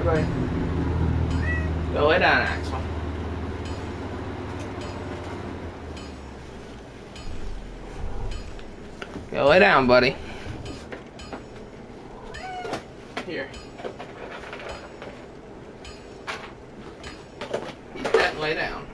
Everybody, go lay down, Axel. Go lay down, buddy. Here. Eat that and lay down.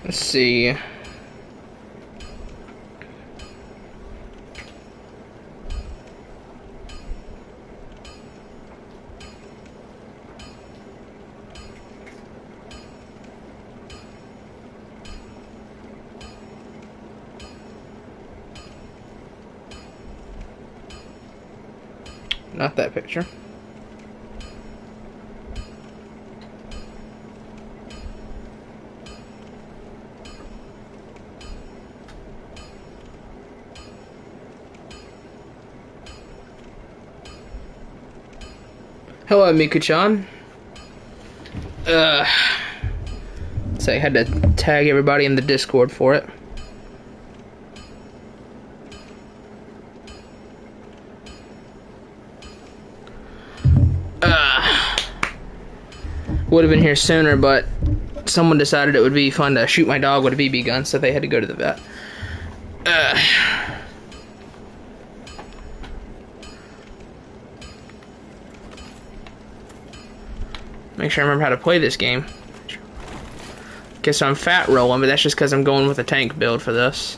Let's see. Not that picture. Hello, Miku-chan. So I had to tag everybody in the Discord for it. Would have been here sooner, but someone decided it would be fun to shoot my dog with a BB gun, so they had to go to the vet. Make sure I remember how to play this game. Guess I'm fat rolling, but that's just because I'm going with a tank build for this.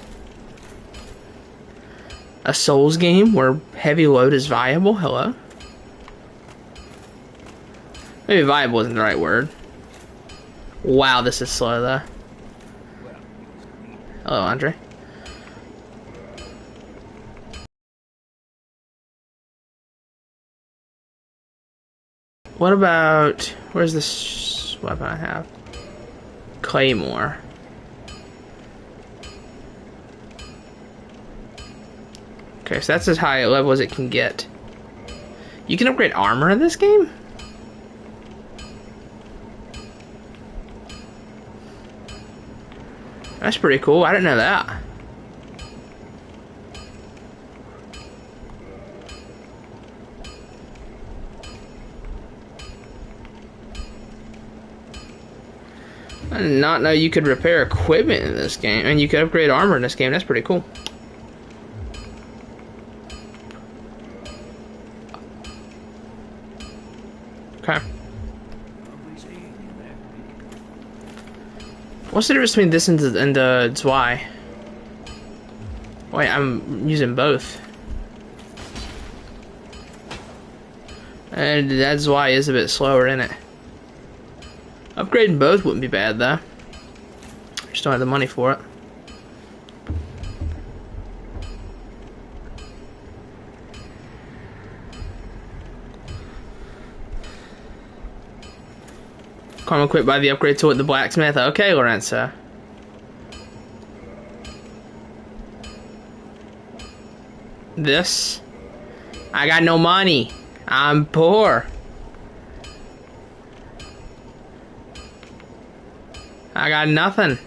A Souls game where heavy load is viable? Hello? Maybe viable isn't the right word. Wow, this is slow though. Hello, Andre. What about... Where's this weapon I have? Claymore. Okay, so that's as high a level as it can get. You can upgrade armor in this game? That's pretty cool. I didn't know that. I did not know you could repair equipment in this game, and you could upgrade armor in this game. That's pretty cool. Okay. What's the difference between this and the Zwei? Wait, I'm using both. And that Zwei is a bit slower, isn't it? Upgrading both wouldn't be bad, though. Just don't have the money for it. Come equipped by the upgrade tool at the blacksmith. Okay, Lorenzo. This? I got no money. I'm poor. I got nothing.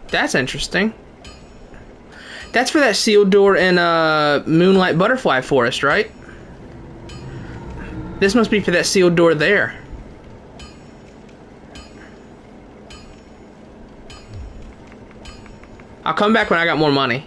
That's interesting. That's for that sealed door in Moonlight Butterfly Forest, right? This must be for that sealed door there. I'll come back when I got more money.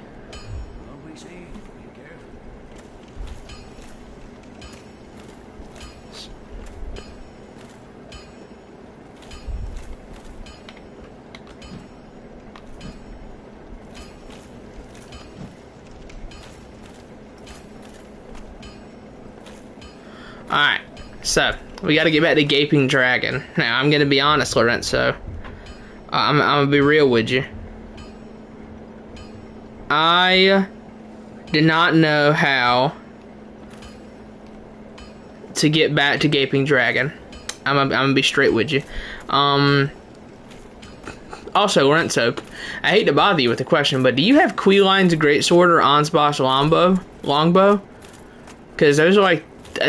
Alright, so we gotta get back to Gaping Dragon. Now, I'm gonna be honest, Lorenzo. I'm gonna be real with you. I did not know how to get back to Gaping Dragon. I'm gonna be straight with you. Also, Lorenzo, I hate to bother you with the question, but do you have Queline's Greatsword or Ansbach's Longbow? Because those are like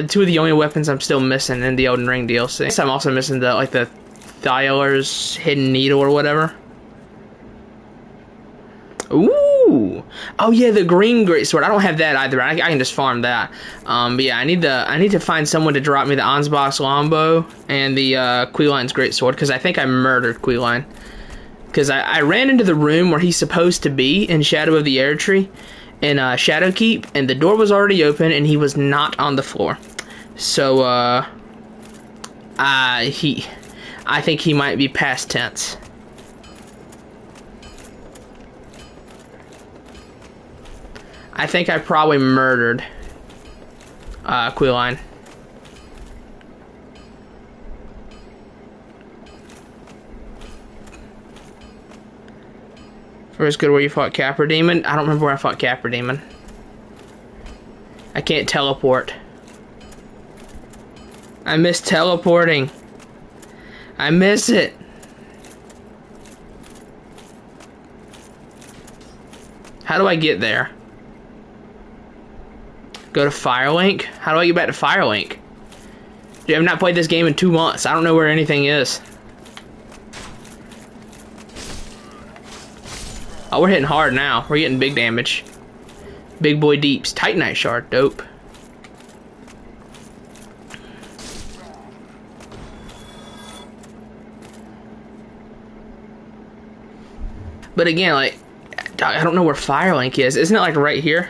two of the only weapons I'm still missing in the Elden Ring DLC. I'm also missing the Thiolar's Hidden Needle or whatever. Ooh! Oh yeah, the green greatsword. I don't have that either. I can just farm that. But yeah, I need to find someone to drop me the Ansbach's Longbow and the Queline's Greatsword, because I think I murdered Queline. Because I ran into the room where he's supposed to be in Shadow of the Erdtree in Shadowkeep, and the door was already open and he was not on the floor. So I think he might be past tense. I think I probably murdered Queline. First good where you fought Capra Demon. I don't remember where I fought Capra Demon. I can't teleport. I miss teleporting. I miss it. How do I get there? Go to Firelink? How do I get back to Firelink? Dude, I've not played this game in 2 months. I don't know where anything is. Oh, we're hitting hard now. We're getting big damage. Big boy deeps. Titanite shard. Dope. But again, like, I don't know where Firelink is. Isn't it like right here?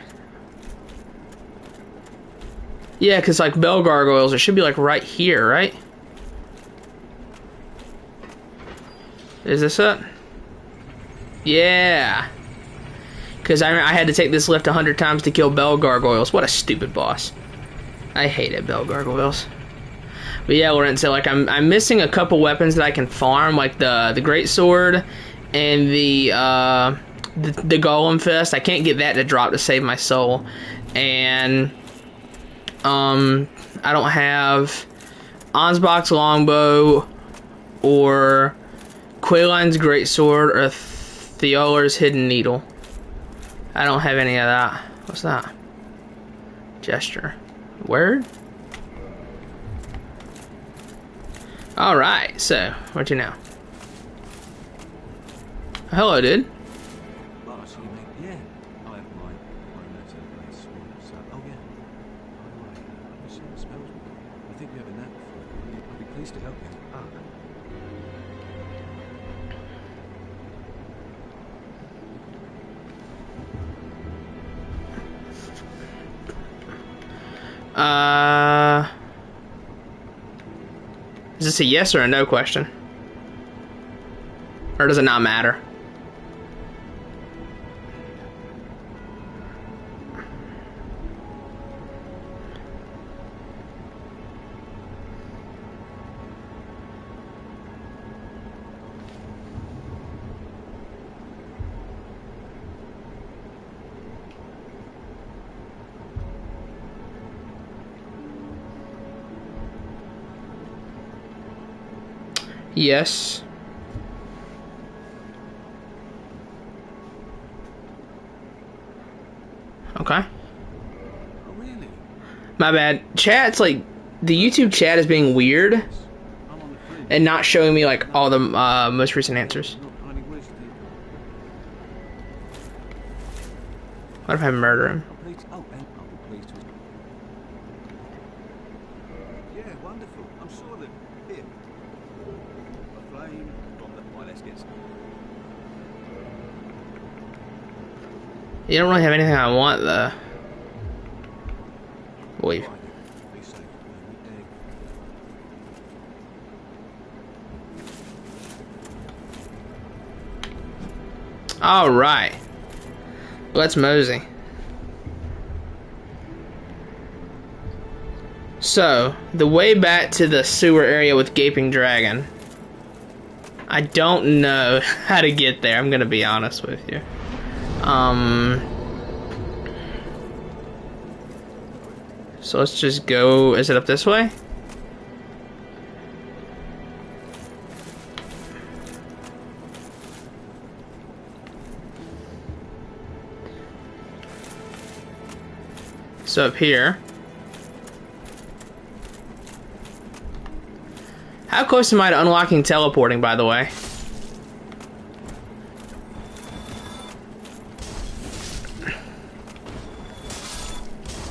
Yeah, because like Bell Gargoyles, it should be like right here, right? Is this it? Yeah. Because I had to take this lift 100 times to kill Bell Gargoyles. What a stupid boss. I hated Bell Gargoyles. But yeah, Lorenzo, like I'm missing a couple weapons that I can farm, like the Great Sword and the Golem Fist. I can't get that to drop to save my soul. And I don't have Ansbach's Longbow or Queline's Greatsword or Thiolar's Hidden Needle. I don't have any of that. What's that? Gesture. Word? Alright, so, where'd you know? Hello, dude. Well, I see you, mate. Yeah, I have my letter and sword, so... Oh, yeah. By the way, you see the spells we got? I think you have a knack for it. I'd be pleased to help you. Is this a yes or a no question? Or does it not matter? Yes. Okay. Oh, really? My bad. Chat's like, the YouTube chat is being weird I'm on the fringe. and not showing me like all the most recent answers. Not highly wished, people. What if I murder him? I'm pleased. Oh, and I'll be pleased to... Yeah, wonderful. I'm sure that... Here. A flame from the... Right, let's get some. You don't really have anything I want though. Wait. Right, be safe. Alright. Let's mosey. So, the way back to the sewer area with Gaping Dragon I don't know how to get there, I'm gonna be honest with you. So let's just go, is it up this way? So up here. How close am I to unlocking teleporting, by the way?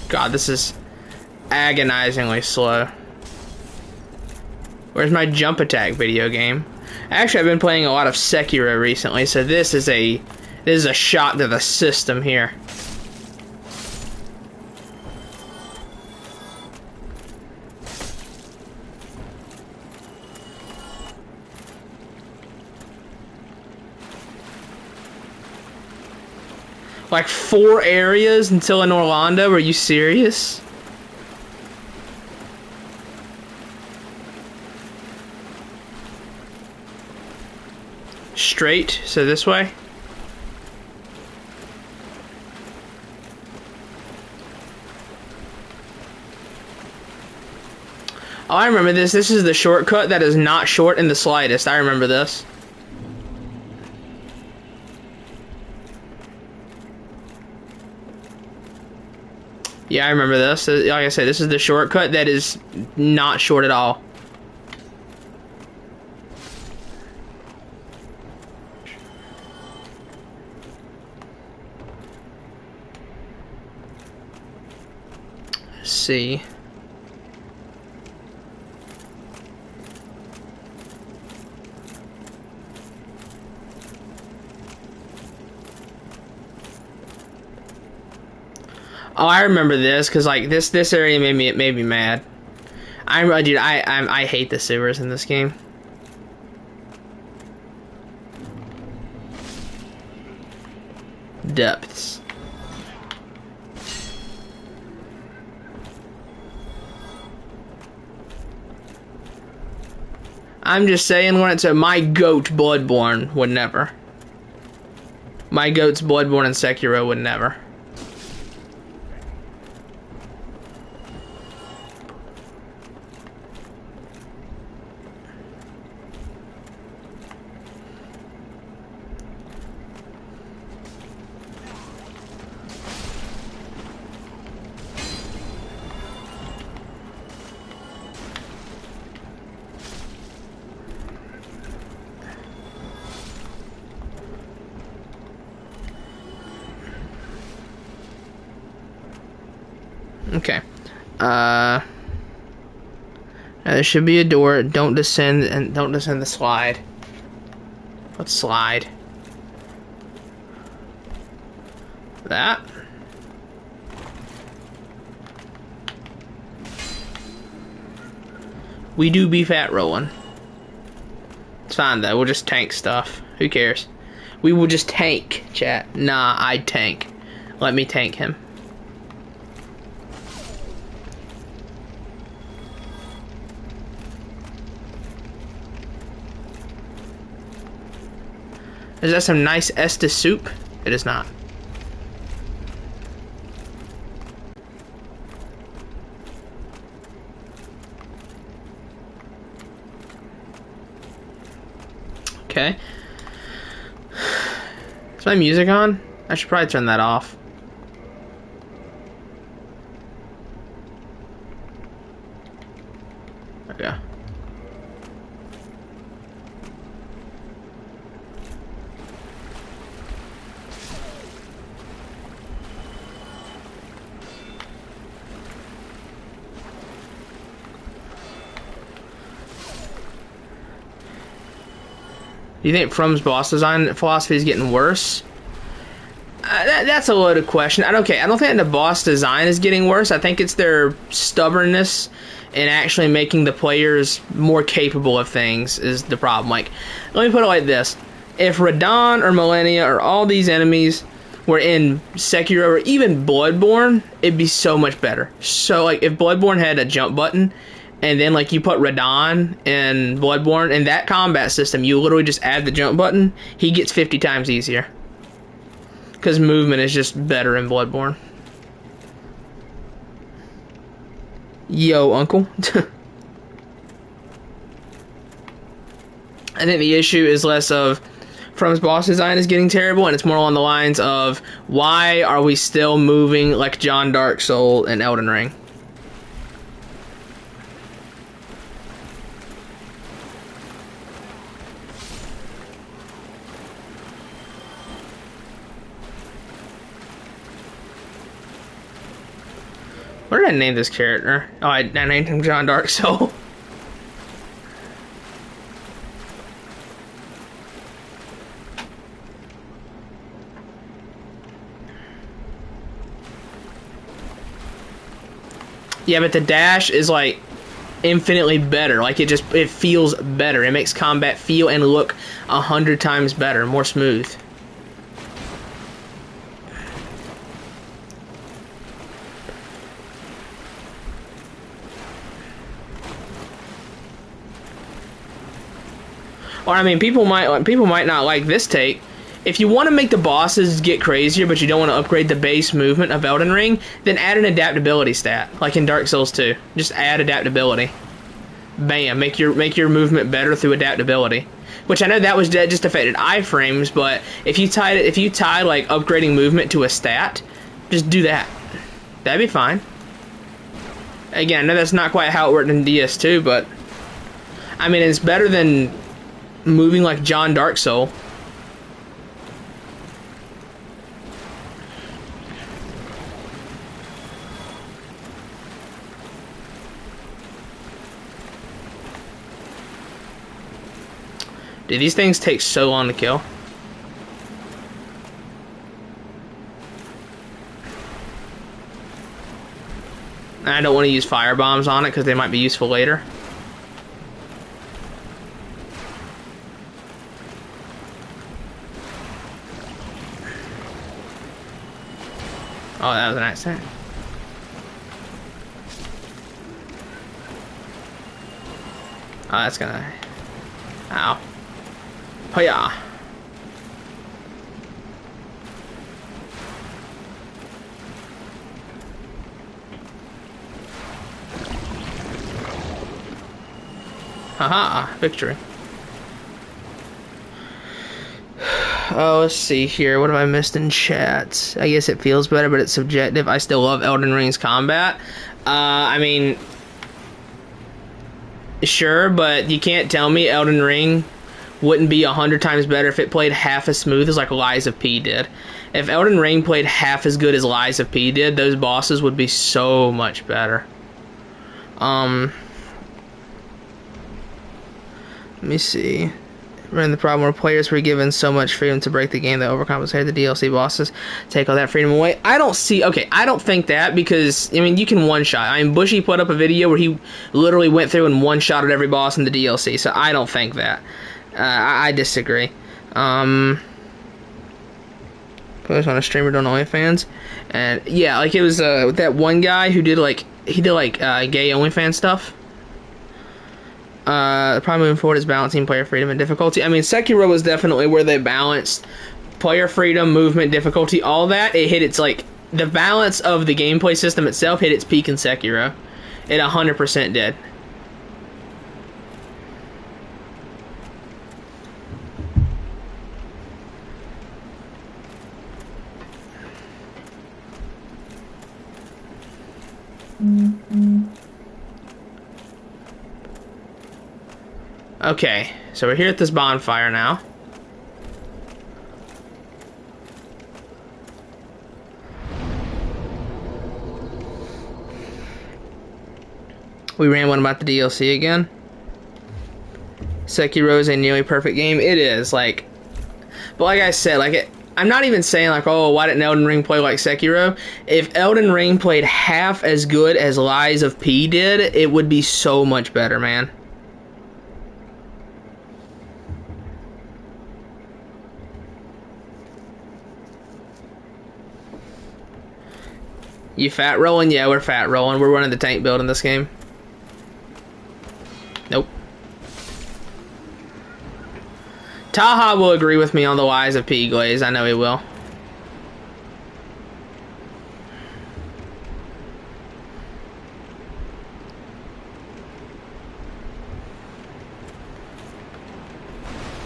God, this is agonizingly slow. Where's my jump attack video game? Actually, I've been playing a lot of Sekiro recently, so this is a shot to the system here. Like 4 areas until in Orlando? Are you serious? Straight, so this way? Oh, I remember this. This is the shortcut that is not short in the slightest. I remember this. Yeah, I remember this. Like I said, this is the shortcut that is not short at all. Let's see. Oh, I remember this because like this area made me mad. Dude, I hate the sewers in this game. Depths. I'm just saying, when it's my goat Bloodborne would never. My goat's Bloodborne and Sekiro would never. Okay. Now there should be a door. Don't descend the slide. Let's slide. That. We do be fat rolling. It's fine though, we'll just tank stuff. Who cares? We will just tank, chat. Nah, I'd tank. Let me tank him. Is that some nice Estus soup? It is not. Okay. Is my music on? I should probably turn that off. Okay. Do you think From's boss design philosophy is getting worse? That's a loaded question. I don't think the boss design is getting worse. I think it's their stubbornness in actually making the players more capable of things is the problem. Like, let me put it like this. If Radahn or Malenia or all these enemies were in Sekiro or even Bloodborne, it'd be so much better. So, like, if Bloodborne had a jump button and then like you put Radon in Bloodborne, in that combat system, you literally just add the jump button. He gets 50 times easier because movement is just better in Bloodborne. Yo, uncle. I think the issue is less of From's boss design is getting terrible, and it's more along the lines of why are we still moving like John Dark Soul and Elden Ring? What did I name this character? Oh, I named him John Dark Soul. Yeah, but the dash is like infinitely better. Like it feels better. It makes combat feel and look 100 times better, more smooth. Or I mean, people might not like this take. If you want to make the bosses get crazier, but you don't want to upgrade the base movement of Elden Ring, then add an adaptability stat, like in Dark Souls 2. Just add adaptability. Bam, make your movement better through adaptability. Which I know that was just affected iframes, but if you tie like upgrading movement to a stat, just do that. That'd be fine. Again, I know that's not quite how it worked in DS2, but I mean it's better than moving like John Dark Soul. Dude, these things take so long to kill. And I don't want to use fire bombs on it because they might be useful later. Oh, that was an accident. Oh, that's gonna... Ow. Oh yeah. Haha, victory. Oh, let's see here. What have I missed in chat? I guess it feels better, but it's subjective. I still love Elden Ring's combat. I mean, sure, but you can't tell me Elden Ring wouldn't be 100 times better if it played half as smooth as like Lies of P did. If Elden Ring played half as good as Lies of P did, those bosses would be so much better. Let me see. Ran the problem where players were given so much freedom to break the game that overcompensated the DLC bosses, take all that freedom away. I don't think that, because I mean you can one-shot. I mean Bushy put up a video where he literally went through and one-shotted every boss in the DLC, so I don't think that. I disagree. Post on a streamer doing OnlyFans, and yeah, like it was that one guy who did gay OnlyFans stuff. Probably moving forward is balancing player freedom and difficulty. I mean, Sekiro was definitely where they balanced player freedom, movement, difficulty, all that. It hit its, like, the balance of the gameplay system itself hit its peak in Sekiro. It 100% did. Okay, so we're here at this bonfire now. We ran one about the DLC again. Sekiro is a nearly perfect game. It is, like... But like I said, like, I'm not even saying, like, oh, why didn't Elden Ring play like Sekiro? If Elden Ring played half as good as Lies of P did, it would be so much better, man. You fat rolling? Yeah, we're fat rolling. We're running the tank build in this game. Taha will agree with me on the Lies of P, Glaze. I know he will.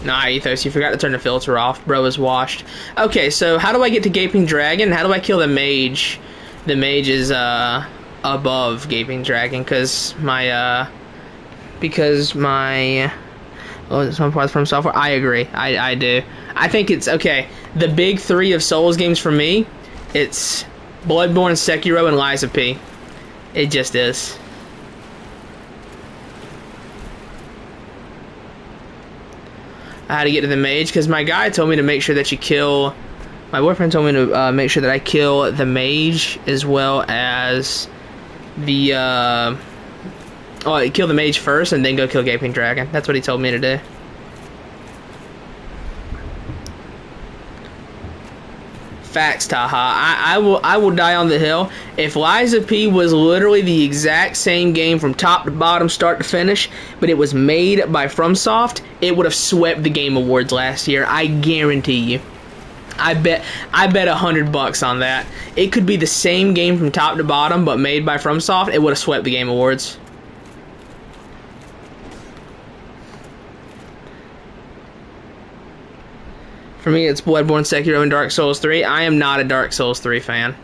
Nah, Ethos, you forgot to turn the filter off. Bro is washed. Okay, so how do I get to Gaping Dragon? How do I kill the mage? The mage is above Gaping Dragon because my oh, it's one part from software. I agree. I do. I think it's okay. The big three of Souls games for me, it's Bloodborne, Sekiro, and Lies of P. It just is. I had to get to the mage because my guy told me to make sure that you kill. My boyfriend told me to make sure that I kill the mage as well as the. Kill the mage first and then go kill Gaping Dragon. That's what he told me to do. Facts, Taha. I will die on the hill. If Lies of P was literally the exact same game from top to bottom, start to finish, but it was made by FromSoft, it would have swept the Game Awards last year. I guarantee you. I bet $100 on that. It could be the same game from top to bottom, but made by FromSoft. It would have swept the Game Awards. For me, it's Bloodborne, Sekiro, and Dark Souls 3. I am not a Dark Souls 3 fan.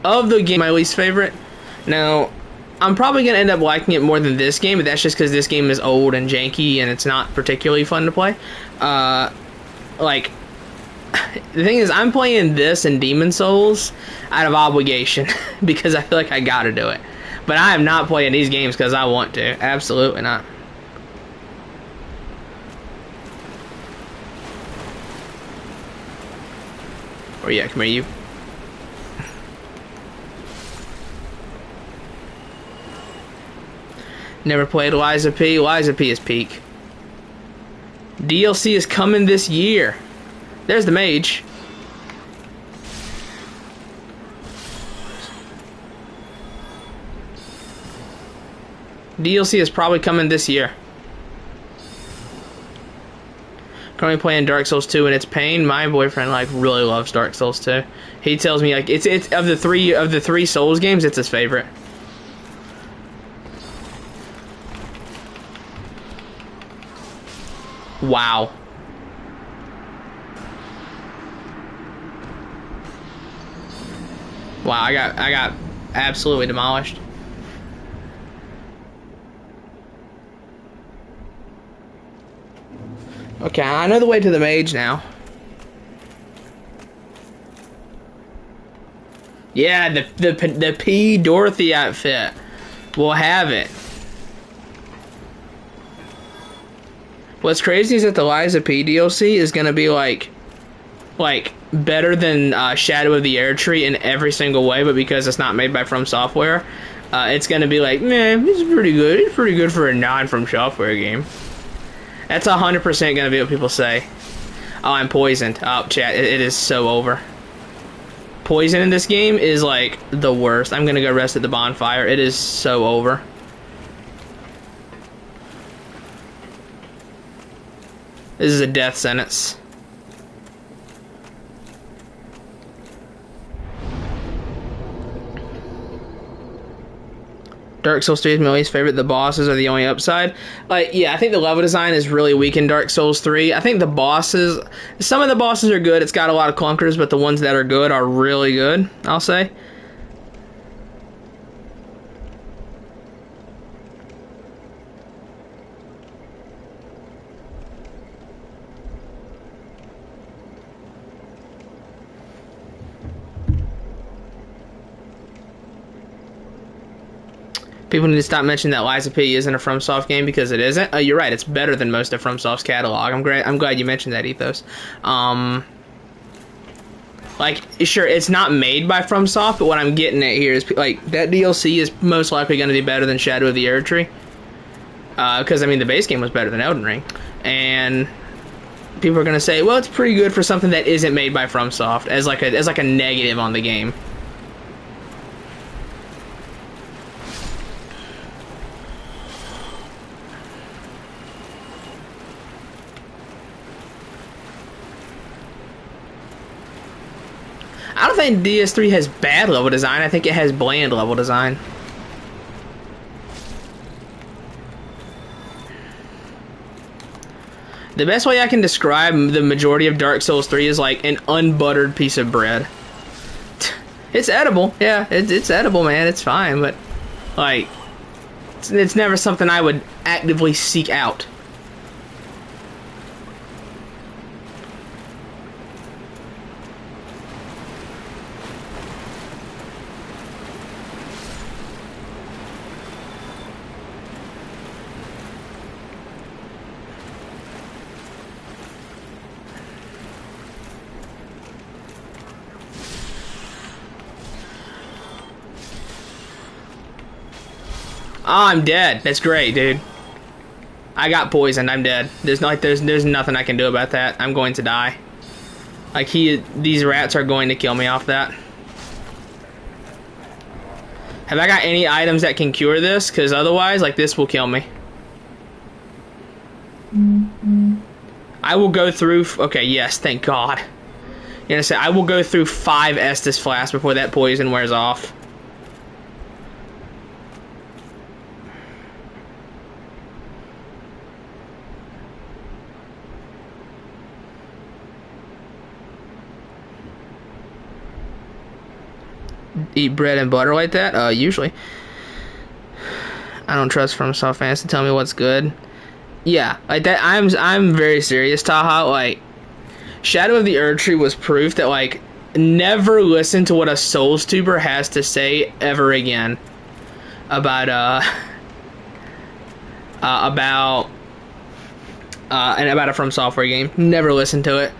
Of the game, my least favorite. Now, I'm probably going to end up liking it more than this game, but that's just because this game is old and janky and it's not particularly fun to play. The thing is, I'm playing this and Demon Souls out of obligation because I feel like I gotta do it. But I am not playing these games because I want to. Absolutely not. Oh yeah, come here, you. Never played Lies of P. Lies of P is peak. DLC is coming this year. There's the mage. DLC is probably coming this year. Currently playing Dark Souls 2 and it's pain. My boyfriend really loves Dark Souls 2. He tells me it's of the three Souls games, it's his favorite. Wow. Wow, I got absolutely demolished. Okay, I know the way to the mage now. Yeah, the P Dorothy outfit. We'll have it. What's crazy is that the Lies of P DLC is gonna be like better than Shadow of the Erdtree in every single way, but because it's not made by From Software, it's gonna be like, man, this is pretty good. It's pretty good for a non-From Software game. That's 100% gonna be what people say. Oh, I'm poisoned. Oh, chat, it is so over. Poison in this game is like the worst. I'm gonna go rest at the bonfire. It is so over. This is a death sentence. Dark Souls 3 is my least favorite. The bosses are the only upside. Yeah, I think the level design is really weak in Dark Souls 3. I think the bosses, some of the bosses are good. It's got a lot of clunkers, but the ones that are good are really good, I'll say. People need to stop mentioning that Lies of P isn't a FromSoft game because it isn't. You're right, it's better than most of FromSoft's catalog. I'm glad you mentioned that, Ethos. Sure, it's not made by FromSoft, but what I'm getting at here is that DLC is most likely going to be better than Shadow of the Erdtree. Because I mean, the base game was better than Elden Ring, and people are going to say, well, it's pretty good for something that isn't made by FromSoft as like a negative on the game. I don't think DS3 has bad level design. I think it has bland level design. The best way I can describe the majority of Dark Souls 3 is like an unbuttered piece of bread. It's edible, yeah, it's edible, man. It's fine, but like, it's never something I would actively seek out. Oh, I'm dead. That's great, dude. I got poisoned. I'm dead. There's nothing I can do about that. I'm going to die. Like these rats are going to kill me off that. Have I got any items that can cure this? Because otherwise, like, this will kill me. I will go through. Okay, yes, thank God. You're gonna say I will go through 5 Estus flasks before that poison wears off. Eat bread and butter like that? Usually. I don't trust FromSoft fans to tell me what's good. Yeah, like that. I'm very serious, Taha. Like, Shadow of the Erdtree was proof that, like, never listen to what a Souls tuber has to say ever again about a From Software game. Never listen to it,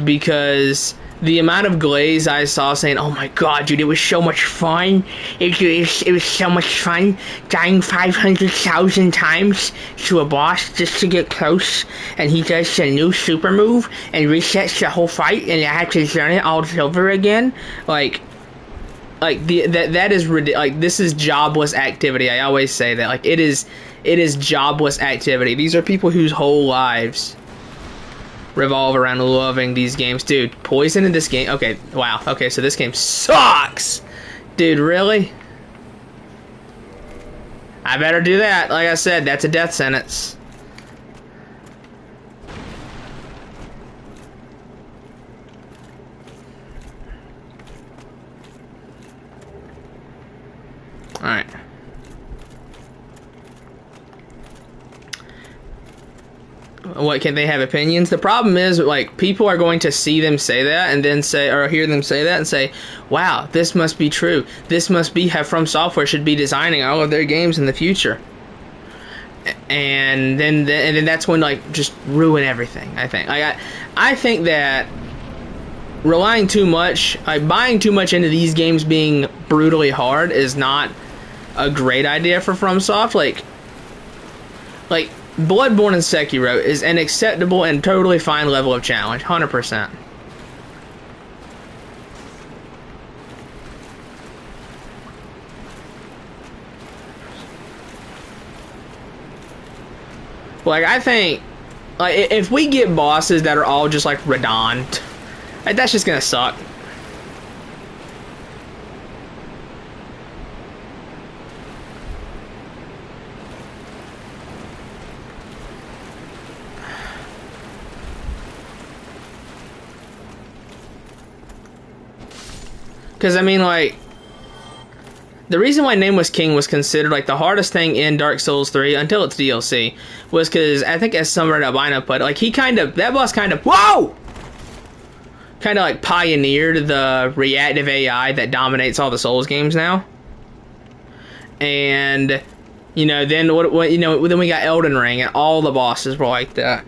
because the amount of glaze I saw saying, "Oh my God, dude, it was so much fun. It was so much fun dying 500,000 times to a boss just to get close, and he does a new super move and resets the whole fight, and I have to learn it all over again." Like that is ridiculous. Like, this is jobless activity. I always say that. Like, it is jobless activity. These are people whose whole lives revolve around loving these games. Dude, poison in this game. Okay, wow. Okay, so this game sucks. Dude, really? I better do that. Like I said, that's a death sentence. Alright. What, can they have opinions? The problem is, like, people are going to see them say that and then say, or hear them say that and say, wow, this must be true. This must be how From Software should be designing all of their games in the future. And then that's when, like, just ruin everything, I think. I think that relying too much, like, buying too much into these games being brutally hard is not a great idea for FromSoft. Like, Bloodborne and Sekiro is an acceptable and totally fine level of challenge, 100%. Like, I think, like, if we get bosses that are all just like Radahn, like, that's just gonna suck. Because, I mean, like, the reason why Nameless King was considered, like, the hardest thing in Dark Souls 3 until its DLC was because, I think as some Red Albino put it, like, that boss kind of, whoa! Kind of, like, pioneered the reactive AI that dominates all the Souls games now. And, you know, then then we got Elden Ring, and all the bosses were like that.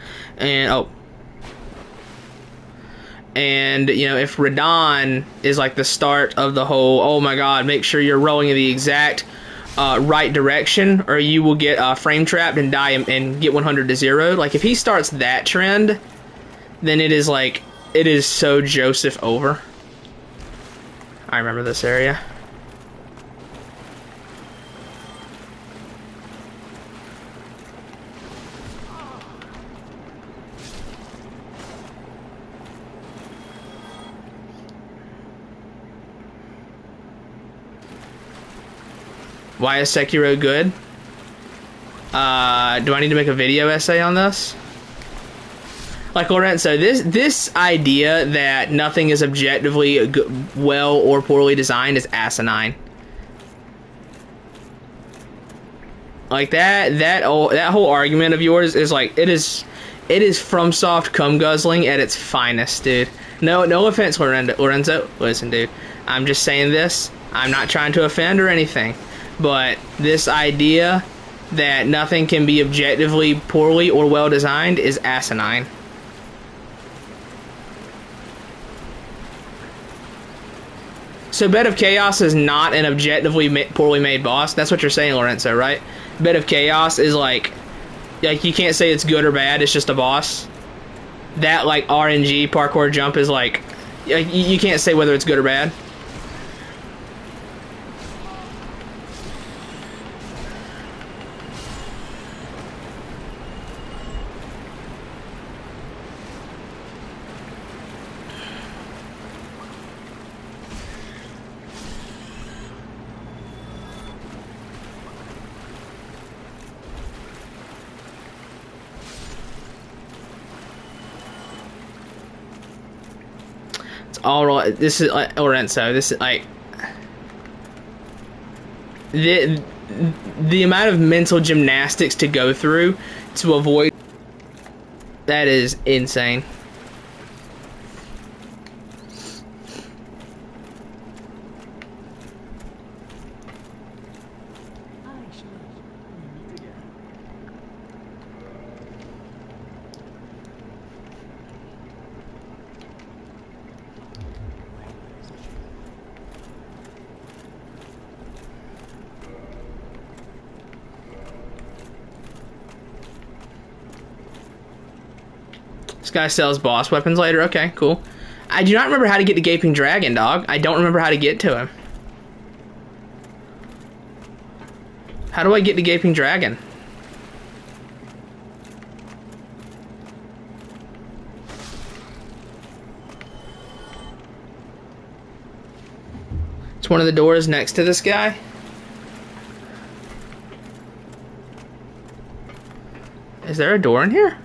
And, you know, if Radahn is like the start of the whole, oh my God, make sure you're rolling in the exact right direction, or you will get frame trapped and die and get 100 to 0. Like, if he starts that trend, then it is like, it is so Joseph over. I remember this area. Why is Sekiro good? Do I need to make a video essay on this? Like, Lorenzo, this idea that nothing is objectively well or poorly designed is asinine. Like, that whole argument of yours is like, it is FromSoft cum guzzling at its finest, dude. No offense, Lorenzo. Listen, dude, I'm just saying this. I'm not trying to offend or anything, but this idea that nothing can be objectively poorly or well designed is asinine. So Bed of Chaos is not an objectively poorly made boss? That's what you're saying, Lorenzo, right? Bed of Chaos is like you can't say it's good or bad, it's just a boss. That, like, RNG parkour jump is like you can't say whether it's good or bad. All right, this is like Lorenzo. This is like the amount of mental gymnastics to go through to avoid that is insane. This guy sells boss weapons later. Okay, cool. I do not remember how to get to Gaping Dragon, dog. I don't remember how to get to him. How do I get to Gaping Dragon? It's one of the doors next to this guy. Is there a door in here?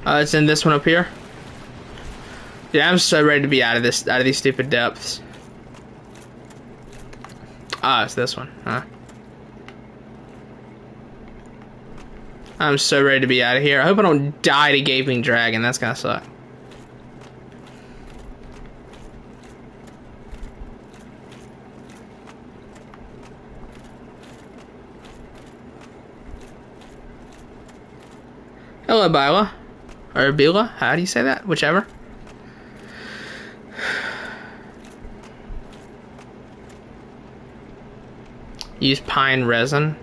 It's in this one up here. Yeah, I'm so ready to be out of these stupid depths. Ah, it's this one, huh? I'm so ready to be out of here. I hope I don't die to Gaping Dragon. That's gonna suck. Hello, Bila. Or Bila, how do you say that? Whichever. Use pine resin.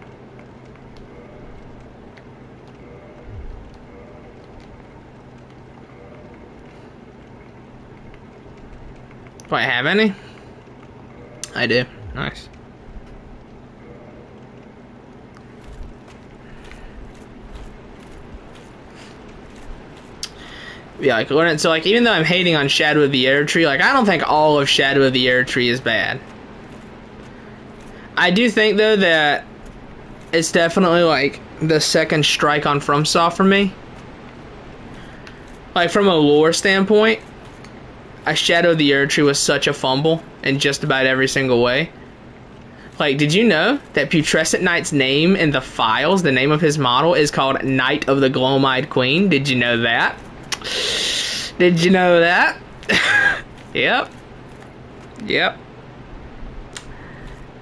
Do I have any? I do. Nice. Yeah, like, so, like, even though I'm hating on Shadow of the Erdtree, like, I don't think all of Shadow of the Erdtree is bad. I do think, though, that it's definitely, like, the second strike on FromSoft for me. Like, from a lore standpoint, a Shadow of the Erdtree was such a fumble in just about every single way. Like, did you know that Putrescent Knight's name in the files, the name of his model, is called Knight of the Gloam-Eyed Queen? Did you know that? Did you know that? Yep. Yep.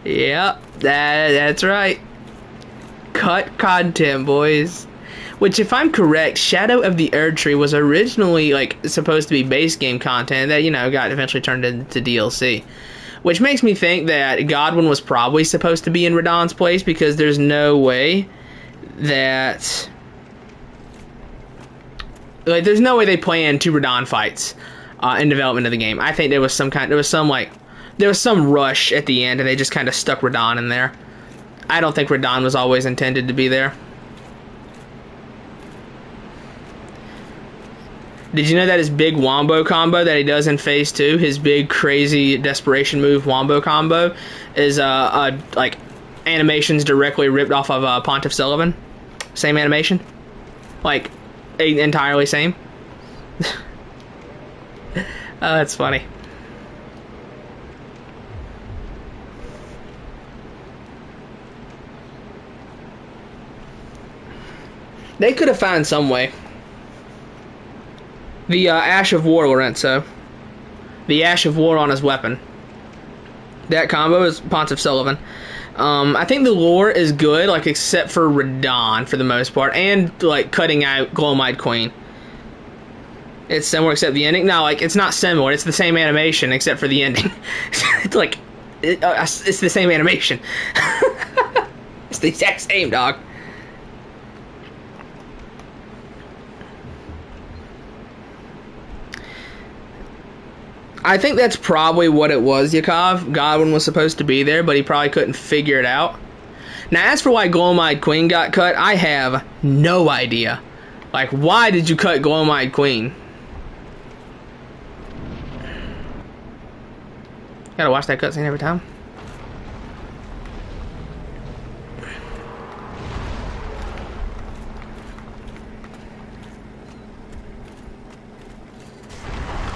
Yep. That's right. Cut content, boys. Which, if I'm correct, Shadow of the Erdtree was originally, like, supposed to be base game content that, you know, got eventually turned into DLC. Which makes me think that Godwyn was probably supposed to be in Radahn's place, because there's no way that... Like, there's no way they planned 2 Radahn fights in development of the game. I think there was some rush at the end, and they just kind of stuck Radahn in there. I don't think Radahn was always intended to be there. Did you know that his big wombo combo that he does in Phase 2, his big crazy desperation move wombo combo, is like animations directly ripped off of Pontiff Sullivan? Same animation? Like, entirely same? Oh, that's funny. They could have found some way. The Ash of War, Lorenzo. The Ash of War on his weapon. That combo is Pontiff Sullivan. I think the lore is good, like, except for Radahn for the most part, and, like, cutting out Glowmite Queen. It's similar except the ending. No, like, it's not similar. It's the same animation except for the ending. It's like, it's the same animation. It's the exact same, dog. I think that's probably what it was, Yakov. Godwin was supposed to be there, but he probably couldn't figure it out. Now, as for why Glowmite Queen got cut, I have no idea. Like, why did you cut Glowmite Queen? Gotta watch that cutscene every time.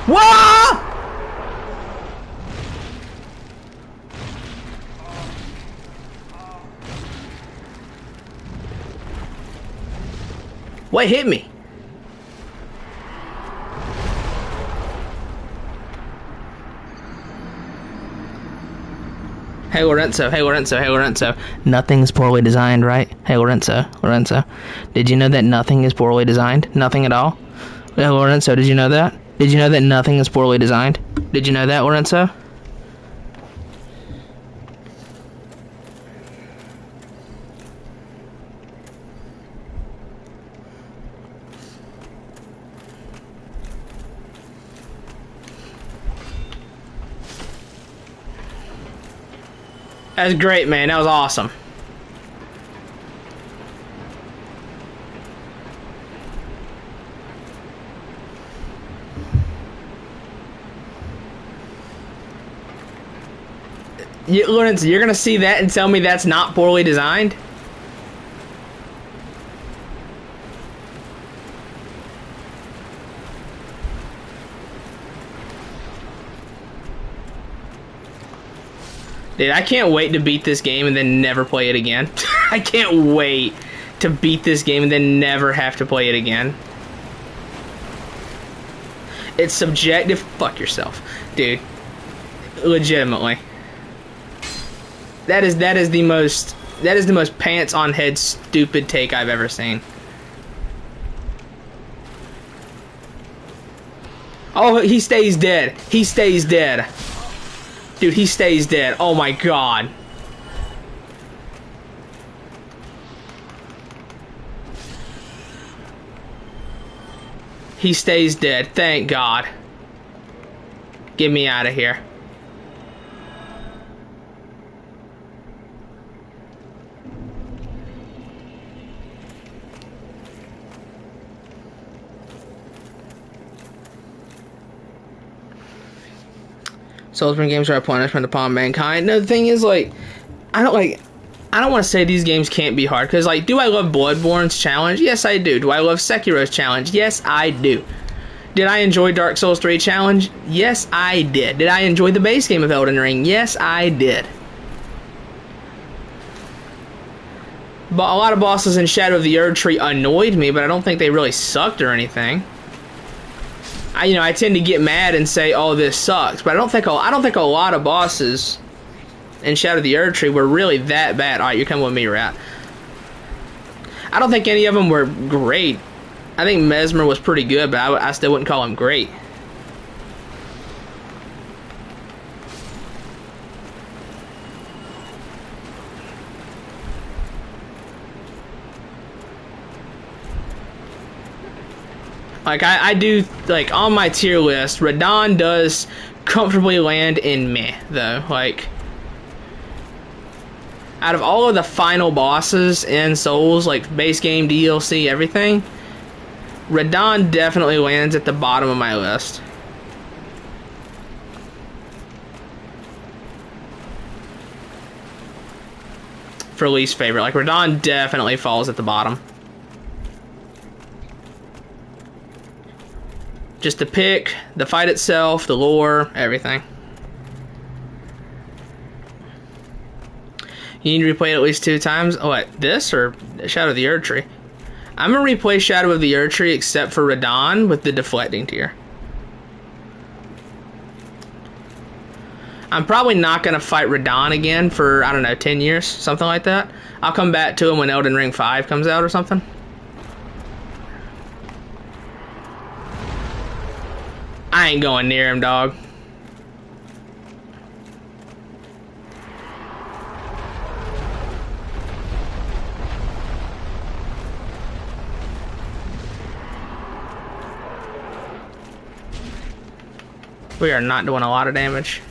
Whoa! What hit me? Hey Lorenzo, hey Lorenzo, hey Lorenzo. Nothing's poorly designed, right? Hey Lorenzo, Lorenzo. Did you know that nothing is poorly designed? Nothing at all? Hey Lorenzo, did you know that? Did you know that nothing is poorly designed? Did you know that, Lorenzo? That was great, man. That was awesome. Lorenzo, you're gonna see that and tell me that's not poorly designed? Dude, I can't wait to beat this game and then never play it again. I can't wait to beat this game and then never have to play it again. It's subjective. Fuck yourself, dude. Legitimately. That is the most pants on head stupid take I've ever seen. Oh, he stays dead. He stays dead. Dude, he stays dead. Oh my god. He stays dead. Thank God. Get me out of here. Soulsborne games are a punishment upon mankind. No, the thing is, like, I don't want to say these games can't be hard, because, like, do I love Bloodborne's challenge? Yes, I do. Do I love Sekiro's challenge? Yes, I do. Did I enjoy Dark Souls 3 challenge? Yes, I did. Did I enjoy the base game of Elden Ring? Yes, I did. But a lot of bosses in Shadow of the Erdtree annoyed me, but I don't think they really sucked or anything. I tend to get mad and say, "Oh, this sucks," but I don't think a lot of bosses in Shadow of the Erdtree were really that bad. All right, you're coming with me, Rat. I don't think any of them were great. I think Mesmer was pretty good, but I still wouldn't call him great. Like, I do, like, on my tier list, Radahn does comfortably land in meh, though. Like, Out of all of the final bosses in Souls, like base game, DLC, everything, Radahn definitely lands at the bottom of my list. For least favorite. Like, Radahn definitely falls at the bottom. Just the pick, the fight itself, the lore, everything. You need to replay it at least 2 times. Oh, what? This or Shadow of the Erdtree? I'm going to replay Shadow of the Erdtree except for Radahn with the deflecting tier. I'm probably not going to fight Radahn again for, I don't know, 10 years, something like that. I'll come back to him when Elden Ring 5 comes out or something. I ain't going near him, dog. We are not doing a lot of damage.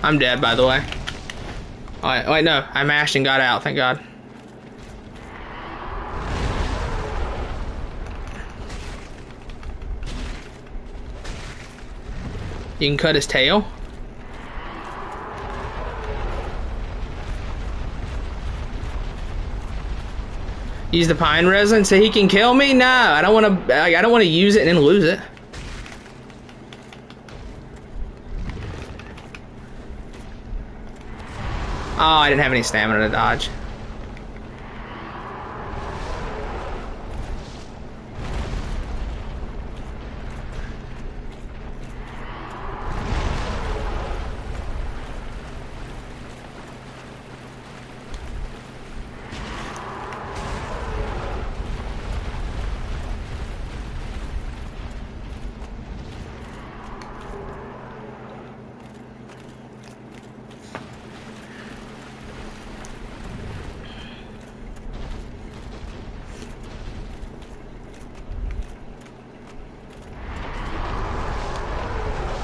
I'm dead, by the way. Oh, wait, no. I mashed and got out, thank God. You can cut his tail. Use the pine resin so he can kill me? No, I don't want to. I don't want to use it and then lose it. Oh, I didn't have any stamina to dodge.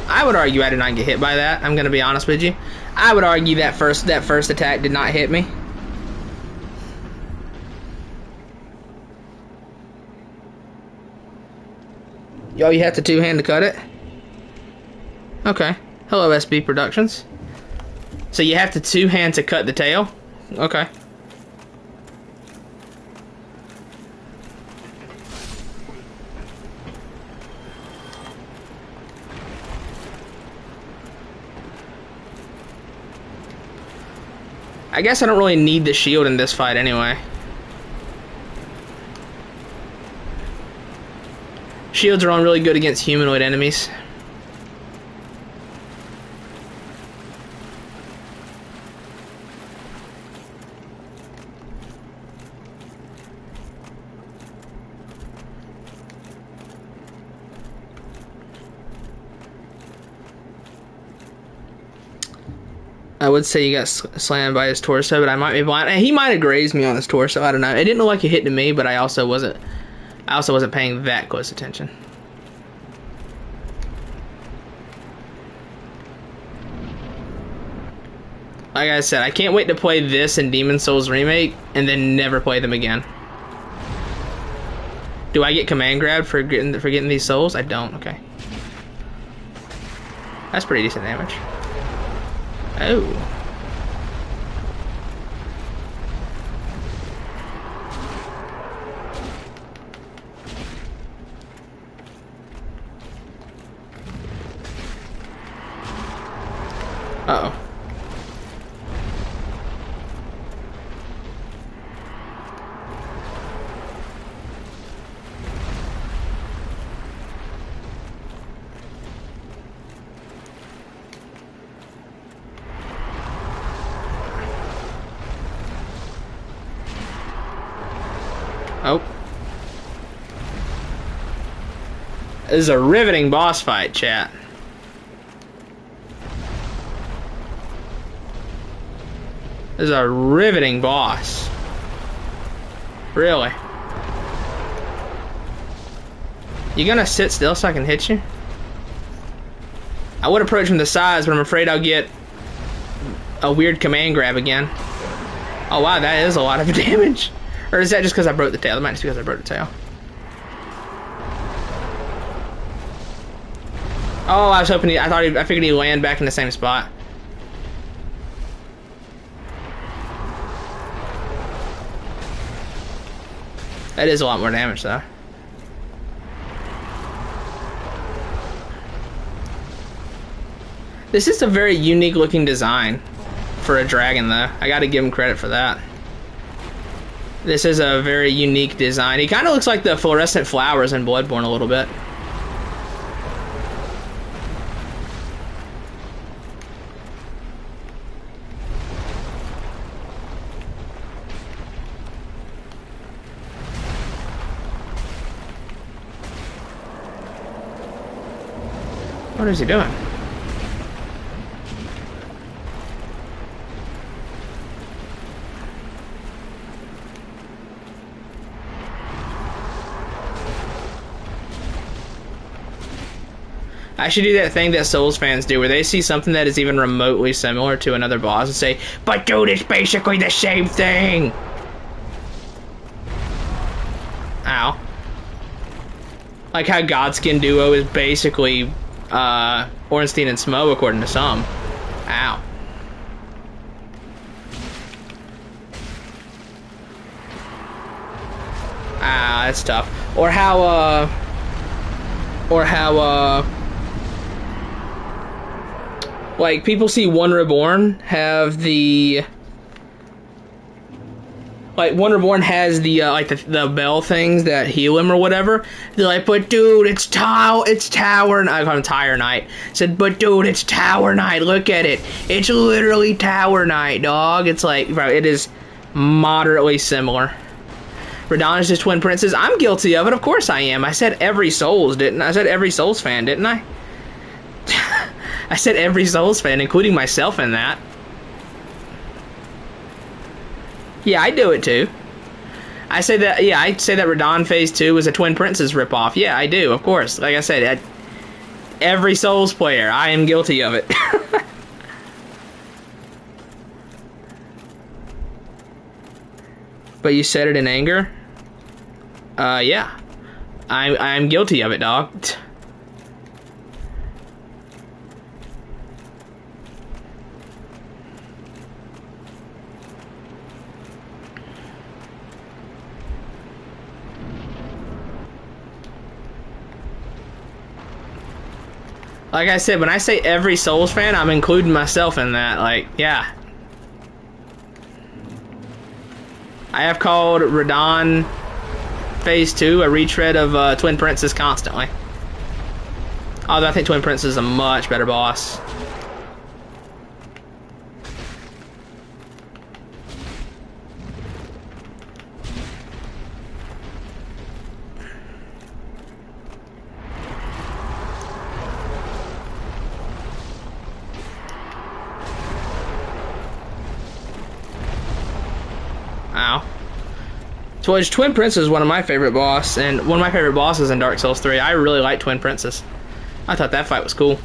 I would argue I did not get hit by that. I'm gonna be honest with you. I would argue that first attack did not hit me. Yo, you have to two-hand to cut it? Okay. Hello, SB Productions. So you have to two-hand to cut the tail? Okay. I guess I don't really need the shield in this fight anyway. Shields are on really good against humanoid enemies. I would say he got slammed by his torso, but I might be blind. He might have grazed me on his torso. I don't know. It didn't look like it hit to me, but I also wasn't paying that close attention. Like I said, I can't wait to play this and Demon Souls Remake and then never play them again. Do I get command grabbed for getting these souls? I don't. Okay. That's pretty decent damage. Oh. Uh-oh. Oh. This is a riveting boss fight, chat. This is a riveting boss. Really? You gonna sit still so I can hit you? I would approach from the sides, but I'm afraid I'll get a weird command grab again. Oh wow, that is a lot of damage. Or is that just because I broke the tail? That might just be because I broke the tail. Oh, I was hoping I figured he'd land back in the same spot. That is a lot more damage though. This is a very unique looking design for a dragon though. I gotta give him credit for that. This is a very unique design. He kind of looks like the fluorescent flowers in Bloodborne a little bit. What is he doing? I should do that thing that Souls fans do where they see something that is even remotely similar to another boss and say, but dude, it's basically the same thing! Ow. Like how Godskin Duo is basically Ornstein and Smo according to some. Ow. Ah, that's tough. Or how like people see One Reborn have the like One Reborn has the like the bell things that heal him or whatever. They're like, but dude, it's Tower Knight. I call him Tire Knight. Said, but dude, it's Tower Knight. Look at it. It's literally Tower Knight, dog. It's like, bro, it is moderately similar. Radahn is his twin princess. I'm guilty of it. Of course I am. I said every Souls, didn't I? I said every Souls fan, didn't I? I said every Souls fan, including myself in that. Yeah, I do it too. I say that Radahn Phase 2 was a Twin Princess ripoff. Yeah, I do, of course. Like I said, every Souls player, I am guilty of it. But you said it in anger? Yeah. I'm guilty of it, dog. Like I said, when I say every Souls fan, I'm including myself in that. Like, yeah. I have called Radahn Phase 2 a retread of Twin Princess constantly. Although I think Twin Princess is a much better boss. Ow. So Twin Princess is one of my favorite boss, and one of my favorite bosses in Dark Souls 3. I really like Twin Princess. I thought that fight was cool.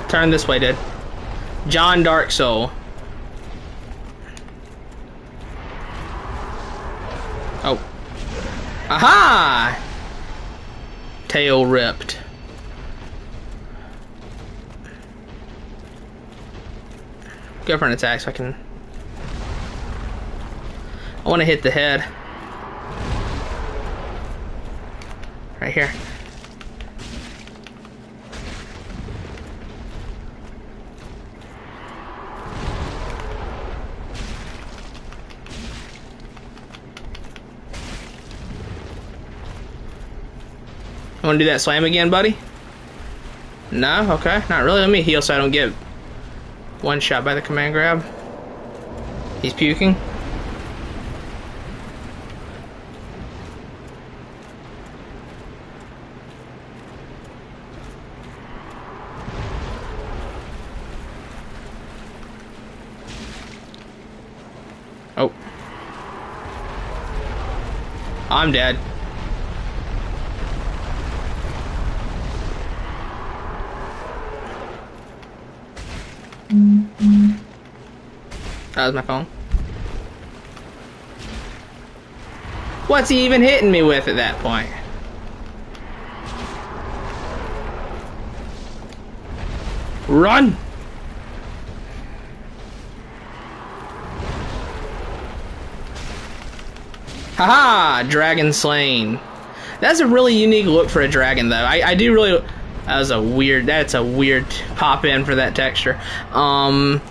Turn this way, dude. John Dark Soul. Oh. Aha! Tail ripped. Go for an attack so I can... I want to hit the head. Right here. Want to do that slam again, buddy? No? Okay. Not really. Let me heal so I don't get one shot by the command grab. He's puking. I'm dead. That was my phone. What's he even hitting me with at that point? Run! Haha! Dragon slain. That's a really unique look for a dragon, though. I do really... That's a weird pop in for that texture. Oh,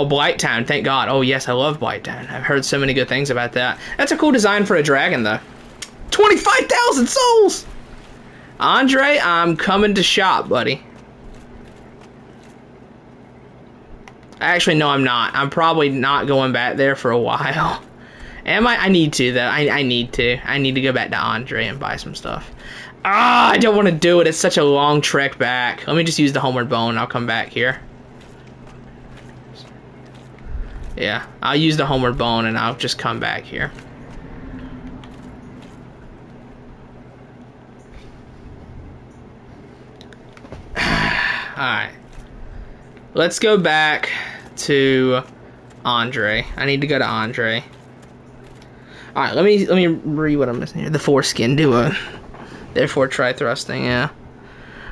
Blighttown, thank God. Oh, yes, I love Blighttown. I've heard so many good things about that. That's a cool design for a dragon, though. 25,000 souls! Andre, I'm coming to shop, buddy. Actually, no, I'm not. I'm probably not going back there for a while. Am I? I need to, though. I need to. I need to go back to Andre and buy some stuff. Ah, I don't want to do it. It's such a long trek back. Let me just use the Homeward Bone and I'll come back here. Yeah, I'll use the Homeward Bone and I'll just come back here. Alright. Let's go back to Andre. I need to go to Andre. Alright, let me read what I'm missing here. The foreskin duo. Therefore try thrusting, yeah.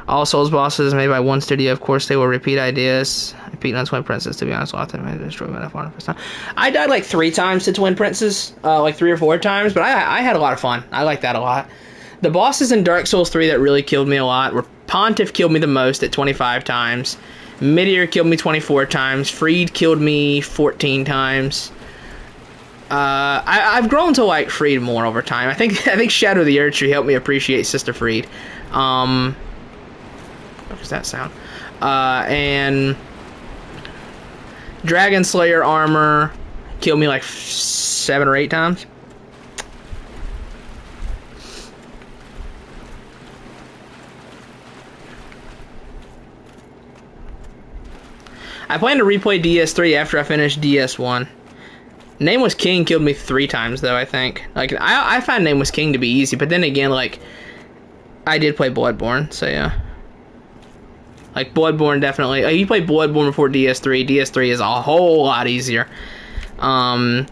All Souls bosses made by one studio, of course they will repeat ideas. I beat on Twin Princess, to be honest, lots of them destroyed my for the first time. I died like 3 times to Twin Princess, like 3 or 4 times, but I had a lot of fun. I like that a lot. The bosses in Dark Souls 3 that really killed me a lot were Pontiff killed me the most at 25 times. Midir killed me 24 times. Freed killed me 14 times. I've grown to like Freed more over time. I think Shadow of the Erdtree helped me appreciate Sister Freed. What does that sound? And Dragon Slayer armor killed me like 7 or 8 times. I plan to replay DS3 after I finish DS1. Nameless King killed me 3 times, though, I think. Like, I find Nameless King to be easy, but then again, like, I did play Bloodborne, so yeah. Like, Bloodborne definitely... you played Bloodborne before DS3. DS3 is a whole lot easier. The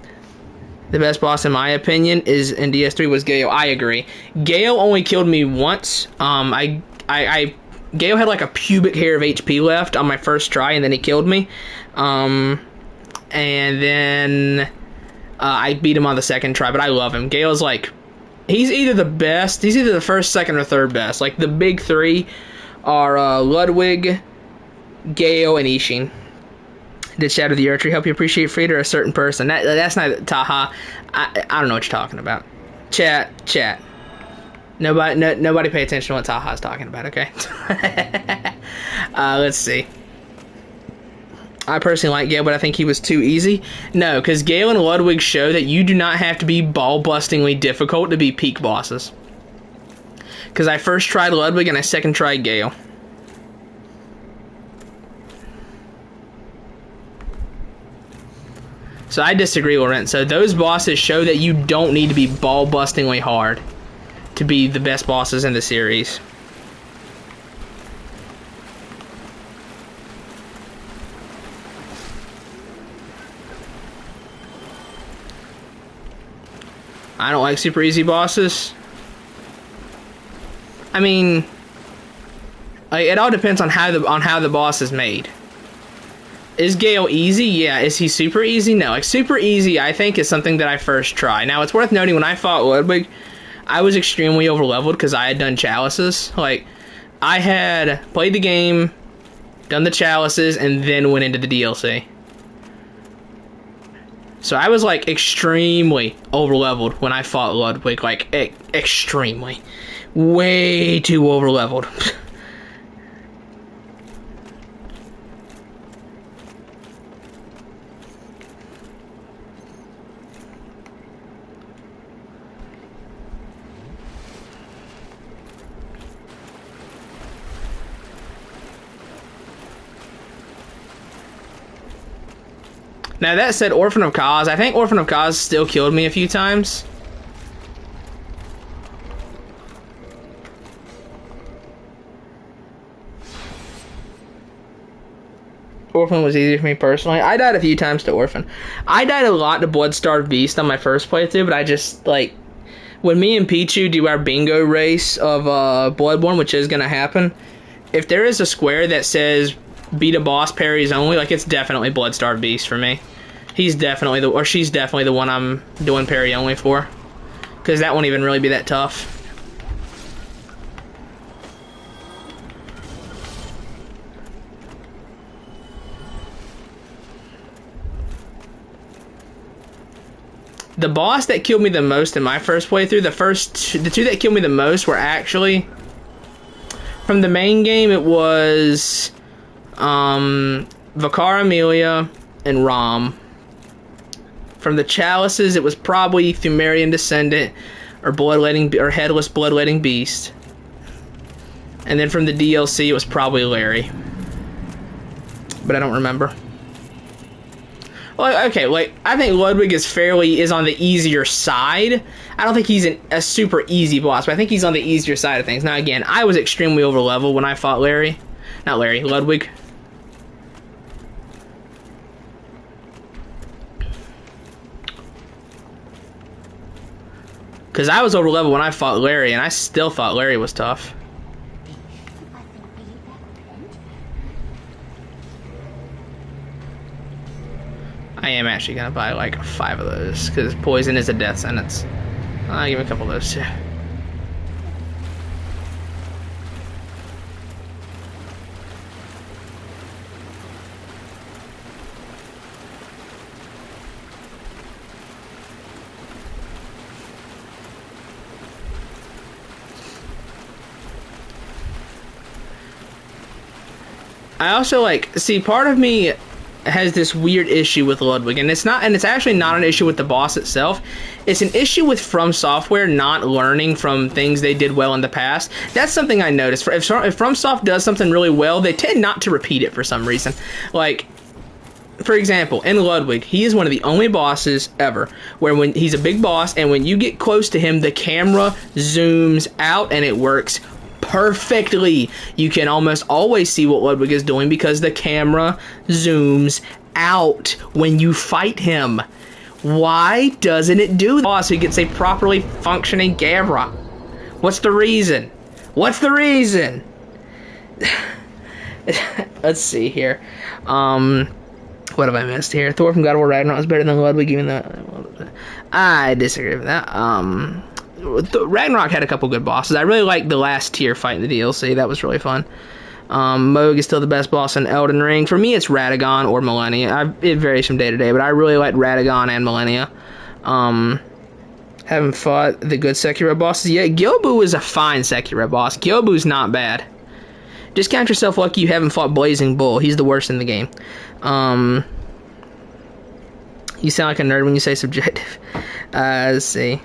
best boss, in my opinion, is in DS3 was Gale. I agree. Gale only killed me once. Gale had like a pubic hair of HP left on my first try, and then he killed me. And then I beat him on the second try, but I love him. Gale's like, he's either the best, he's either the first, second, or third best. Like, the big 3 are Ludwig, Gale, and Ishin. Did Shadow of the Erdtree help you appreciate Freed or a certain person? That's not Taha. I don't know what you're talking about. Chat. Nobody pay attention to what Taha's talking about, okay? Let's see. I personally like Gale, but I think he was too easy. No, because Gale and Ludwig show that you do not have to be ball-bustingly difficult to be peak bosses. Because I first tried Ludwig and I second tried Gale. So I disagree, Lorenzo. Those bosses show that you don't need to be ball-bustingly hard to be the best bosses in the series. I don't like super easy bosses. I mean, like, it all depends on how the boss is made. Is Gale easy? Yeah. Is he super easy? No. Like, super easy, I think, is something that I first try. Now, it's worth noting, when I fought Ludwig, I was extremely overleveled because I had done chalices. Like, I had played the game, done the chalices, and then went into the DLC. So I was, like, extremely overleveled when I fought Ludwig. Like, extremely. Way too overleveled. Now, that said, Orphan of Kos, I think Orphan of Kos still killed me a few times. Orphan was easy for me personally. I died a few times to Orphan. I died a lot to Bloodstarved Beast on my first playthrough, but I just, like, when me and Pichu do our bingo race of Bloodborne, which is going to happen, if there is a square that says beat a boss parries only, like, it's definitely Bloodstarved Beast for me. He's definitely or she's definitely the one I'm doing parry only for. Because that won't even really be that tough. The boss that killed me the most in my first playthrough, the two that killed me the most were actually from the main game. It was Vicar Amelia and Rom. From the Chalices, it was probably Pthumerian Descendant or Headless Bloodletting Beast. And then from the DLC, it was probably Larry, but I don't remember. Well, okay, like, I think Ludwig is on the easier side. I don't think he's a super easy boss, but I think he's on the easier side of things. Now, again, I was extremely over level when I fought Ludwig. Because I was over level when I fought Larry, and I still thought Larry was tough. I am actually going to buy like 5 of those, because poison is a death sentence. I'll give me a couple of those too. I also part of me has this weird issue with Ludwig, and it's actually not an issue with the boss itself. It's an issue with From Software not learning from things they did well in the past. That's something I noticed. If FromSoft does something really well, they tend not to repeat it for some reason. Like, for example, in Ludwig, he is one of the only bosses ever where when he's a big boss, and when you get close to him, the camera zooms out and it works perfectly. You can almost always see what Ludwig is doing because the camera zooms out when you fight him. Why doesn't it do that? Boss who gets a properly functioning camera. What's the reason? Let's see here. What have I missed here? Thor from God of War Ragnarok is better than Ludwig, even though I disagree with that. Ragnarok had a couple good bosses. I really liked the last tier fight in the DLC. That was really fun. Mohg is still the best boss in Elden Ring. For me, it's Radagon or Millennia. It varies from day to day, but I really liked Radagon and Millennia. Haven't fought the good Sekiro bosses yet. Gyobu is a fine Sekiro boss. Gyobu's not bad. Just count yourself lucky you haven't fought Blazing Bull. He's the worst in the game. You sound like a nerd when you say subjective. Let's see.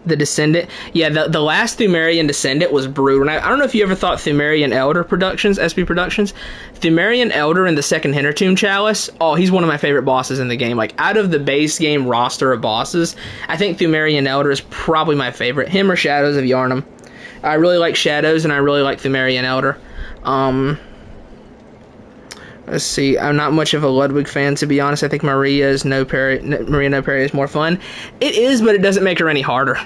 The Descendant. Yeah, the last Pthumerian Descendant was brutal. And I don't know if you ever thought Pthumerian Elder Productions, SB Productions. Pthumerian Elder in the second Hintertomb Chalice, oh, he's one of my favorite bosses in the game. Like, out of the base game roster of bosses, I think Pthumerian Elder is probably my favorite. Him or Shadows of Yharnam. I really like Shadows, and I really like Pthumerian Elder. Let's see. I'm not much of a Ludwig fan, to be honest. I think Maria No Parry is more fun. It is, but it doesn't make her any harder.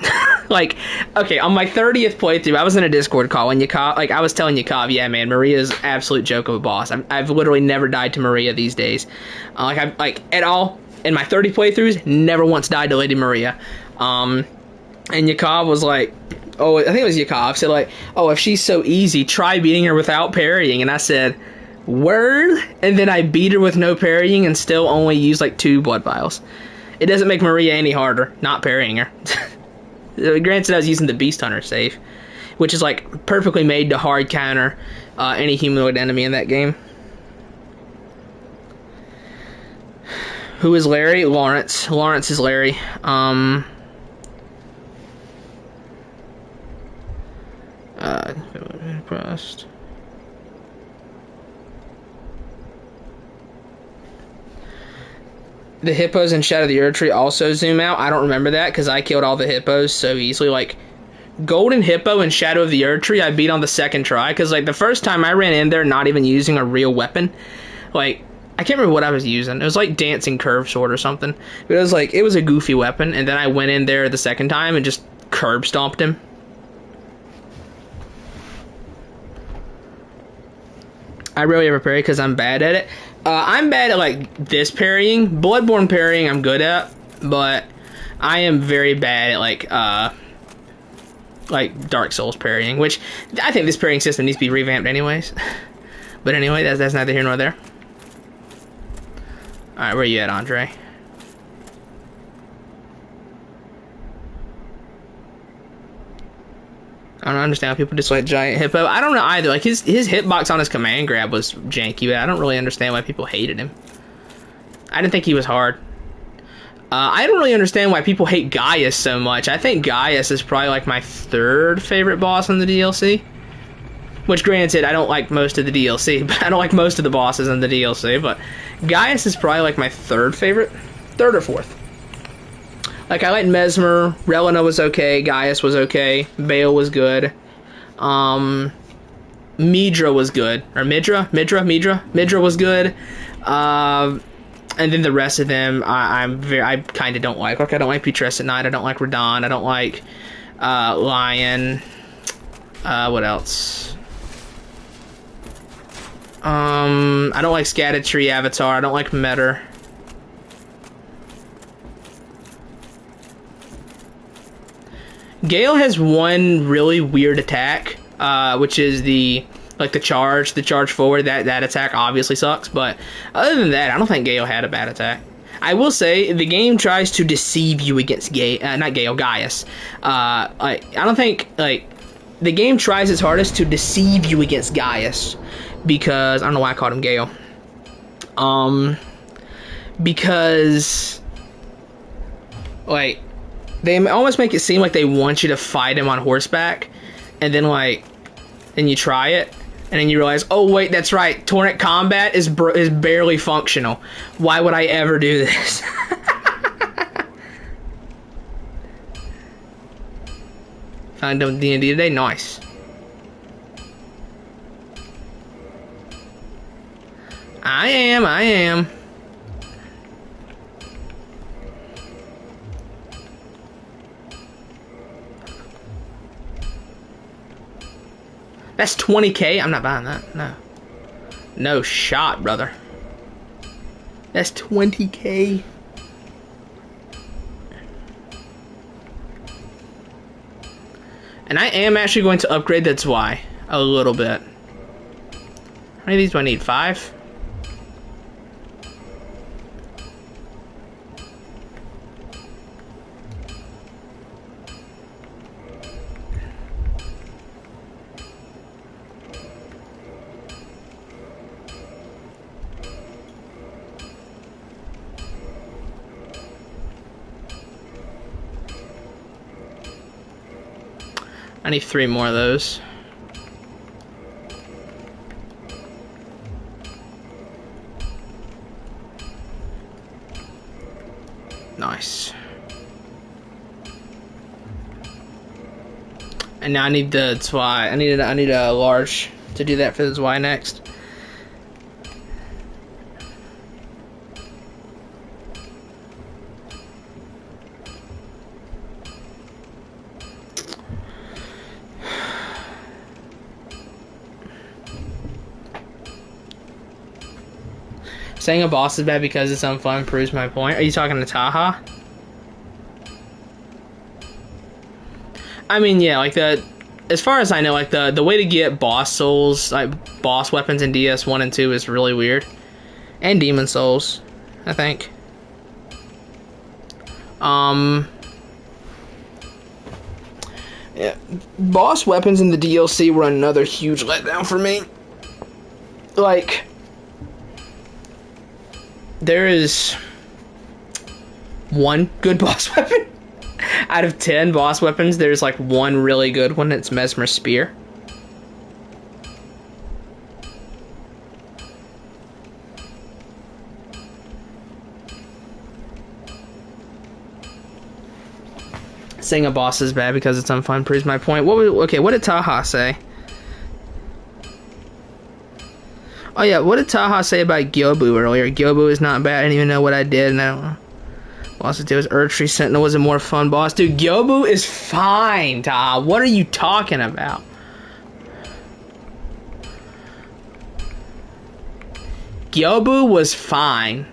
Like, okay, on my 30th playthrough, I was in a Discord call, and I was telling Yakov, yeah, man, Maria's absolute joke of a boss. I've literally never died to Maria these days. At all, in my 30 playthroughs, never once died to Lady Maria. And Yakov was like, oh, I think it was Yakov, said like, oh, if she's so easy, try beating her without parrying. And I said, word? And then I beat her with no parrying and still only used like 2 blood vials. It doesn't make Maria any harder, not parrying her. Granted, I was using the Beast Hunter save, which is like perfectly made to hard counter any humanoid enemy in that game. Who is Larry? Lawrence. Lawrence is Larry. Impressed. The hippos in Shadow of the Erd Tree also zoom out. I don't remember that because I killed all the hippos so easily. Like, Golden Hippo and Shadow of the Erdtree I beat on the second try, because like the first time I ran in there not even using a real weapon, like I can't remember what I was using. It was like Dancing Curve Sword or something. But it was a goofy weapon, and then I went in there the second time and just curb stomped him. I rarely ever parry because I'm bad at it. I'm bad at like this parrying. Bloodborne parrying I'm good at, but I am very bad at like Dark Souls parrying, which I think this parrying system needs to be revamped anyways. But anyway, that's neither here nor there. Alright, where you at, Andre? I don't understand how people dislike Giant Hippo. I don't know either. Like his hitbox on his command grab was janky, but I don't really understand why people hated him. I didn't think he was hard. I don't really understand why people hate Gaius so much. I think Gaius is probably like my third favorite boss in the DLC. Which, granted, I don't like most of the DLC, but I don't like most of the bosses in the DLC. But Gaius is probably like my third favorite, third or fourth. Like, I like Mesmer, Relina was okay, Gaius was okay, Bale was good, Midra was good, or Midra was good, and then the rest of them, I kind of don't like. Like, I don't like Putrescent Knight, I don't like Radahn, I don't like, Lion, what else? I don't like Scattered Tree Avatar, I don't like Metter. Gale has one really weird attack, which is the charge forward. That attack obviously sucks, but other than that, I don't think Gale had a bad attack. I will say the game tries to deceive you against Gaius. I don't think the game tries its hardest to deceive you against Gaius, because I don't know why I called him Gale. Because they almost make it seem like they want you to fight him on horseback, and then then you try it, and then you realize, oh wait, that's right, Torrent combat is barely functional. Why would I ever do this? Found them D&D today, nice. I am. That's 20k? I'm not buying that. No. No shot, brother. That's 20k. And I am actually going to upgrade the Zwei a little bit. How many of these do I need? 5? I need 3 more of those. Nice. And now I need the Zwei. I need a large to do that for the Zwei next. Saying a boss is bad because it's unfun proves my point. Are you talking to Taha? I mean, yeah, as far as I know, the way to get boss souls, like boss weapons in DS 1 and 2 is really weird. And demon souls, I think. Yeah, boss weapons in the DLC were another huge letdown for me. There is one good boss weapon. Out of 10 boss weapons, there's one really good one. It's Mesmer Spear. Saying a boss is bad because it's unfun proves my point. What did Taha say? Oh yeah, what did Taha say about Gyobu earlier? Gyobu is not bad. I didn't even know what I did, and I don't know. Boss to do is Erdtree Sentinel was a more fun boss. Dude, Gyobu is fine, Taha. What are you talking about? Gyobu was fine.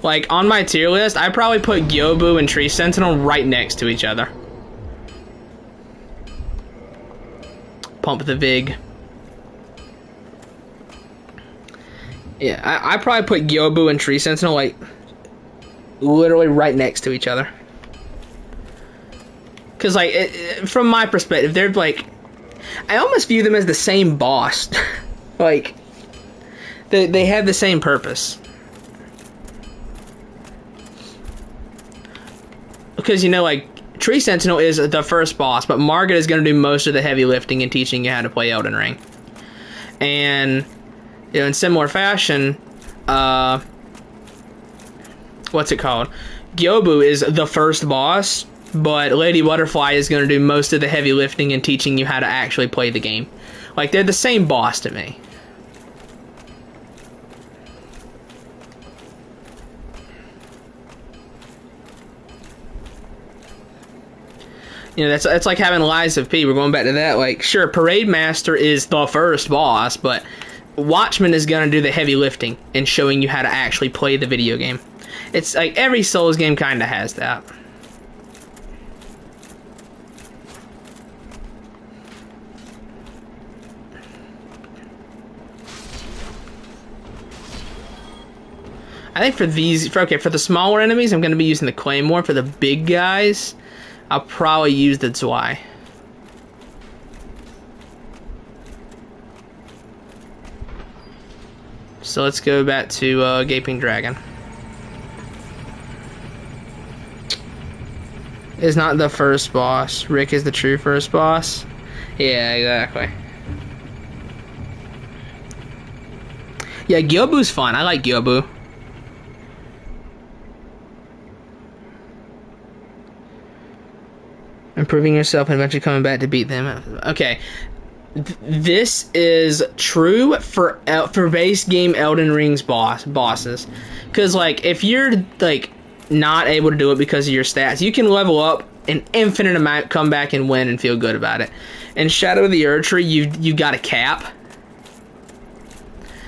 Like, on my tier list, I probably put Gyobu and Tree Sentinel right next to each other. Pump the Vig. Yeah, I probably put Gyobu and Tree Sentinel, like, literally right next to each other. Because, like, from my perspective, they're, like, I almost view them as the same boss. Like, they have the same purpose. Because, you know, like, Tree Sentinel is the first boss, but Margit is going to do most of the heavy lifting and teaching you how to play Elden Ring. And, you know, in similar fashion, what's it called? Gyobu is the first boss, but Lady Butterfly is going to do most of the heavy lifting and teaching you how to actually play the game. Like, they're the same boss to me. You know, that's like having Lies of P. We're going back to that. Like, sure, Parade Master is the first boss, but Watchman is going to do the heavy lifting and showing you how to actually play the video game. It's like every Souls game kind of has that. I think for the smaller enemies, I'm going to be using the Claymore. For the big guys, I'll probably use the Zwei. So let's go back to Gaping Dragon. Is not the first boss. Rick is the true first boss. Yeah, exactly. Yeah, Gyobu's fun. I like Gyobu. Improving yourself and eventually coming back to beat them. Okay. This is true for base game Elden Ring's bosses. Because, like, if you're, like, not able to do it because of your stats, you can level up an infinite amount, come back and win and feel good about it. In Shadow of the Erdtree, you've got a cap.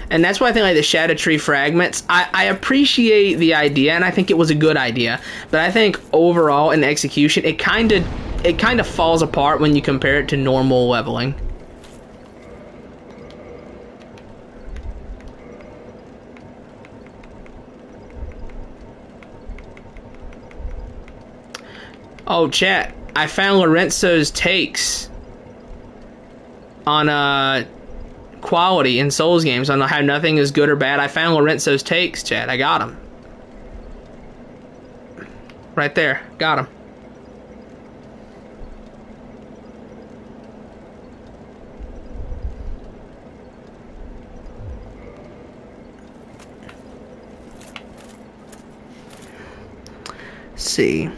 And that's why I think, like, the Shadow Tree fragments, I appreciate the idea, and I think it was a good idea. But I think overall in execution, it kind of falls apart when you compare it to normal leveling. Oh, chat, I found Lorenzo's takes on quality in Souls games on how nothing is good or bad. I found Lorenzo's takes, chat. I got him. Right there. Got him. Let's see.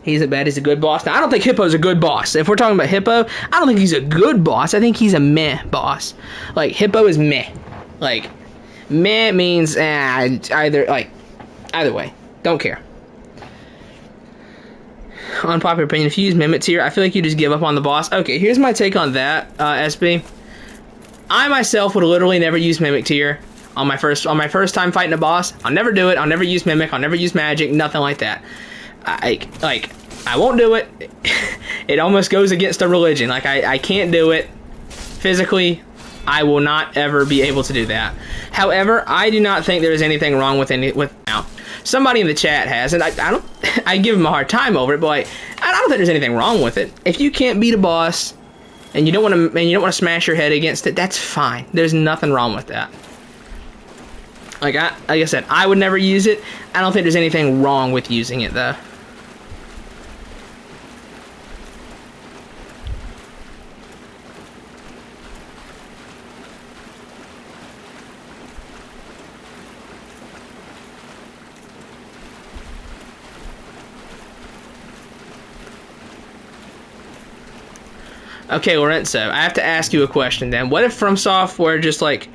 He's a bad, he's a good boss. Now, I don't think Hippo's a good boss. If we're talking about Hippo, I don't think he's a good boss. I think he's a meh boss. Like, Hippo is meh. Like, meh means either way. Don't care. Unpopular opinion, if you use Mimic Tier, I feel like you just give up on the boss. Okay, here's my take on that, SB. I myself would literally never use Mimic Tier on my first time fighting a boss. I'll never do it. I'll never use Mimic. I'll never use Magic. Nothing like that. I won't do it. It almost goes against the religion. Like, I can't do it physically. I will not ever be able to do that. However, I do not think there is anything wrong with now. Somebody in the chat has, and I give him a hard time over it, but like, I don't think there's anything wrong with it. If you can't beat a boss and you don't want to smash your head against it, that's fine. There's nothing wrong with that. Like I said, I would never use it. I don't think there's anything wrong with using it though. Okay, Lorenzo, I have to ask you a question then. What if From Software just, like,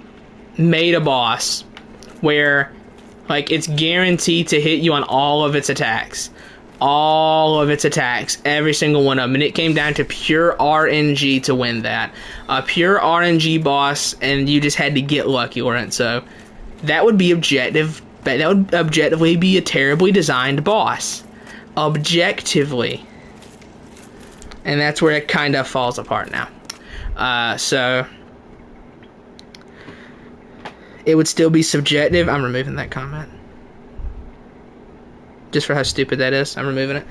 made a boss where, like, it's guaranteed to hit you on all of its attacks? All of its attacks, every single one of them, and it came down to pure RNG to win that. A pure RNG boss, and you just had to get lucky, Lorenzo. That would be objective. That would objectively be a terribly designed boss. Objectively. And that's where it kind of falls apart now. So it would still be subjective. I'm removing that comment. Just for how stupid that is. I'm removing it.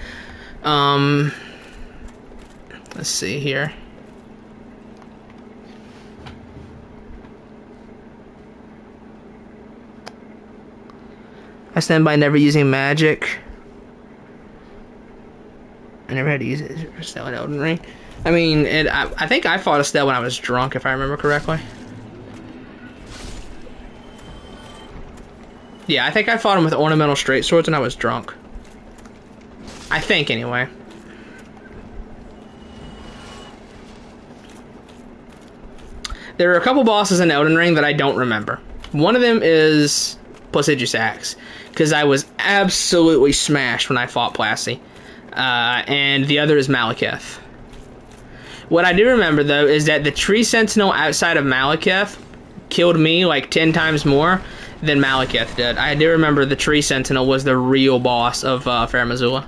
Let's see here. I stand by never using magic. I never had to use it for Estelle in Elden Ring. I mean, I think I fought Estelle when I was drunk, if I remember correctly. Yeah, I think I fought him with ornamental straight swords when I was drunk. I think, anyway. There are a couple bosses in Elden Ring that I don't remember. One of them is Placiduous Axe, because I was absolutely smashed when I fought Plassey. And the other is Malekith. What I do remember, though, is that the Tree Sentinel outside of Malekith killed me like 10 times more than Malekith did. I do remember the Tree Sentinel was the real boss of Fair Missoula.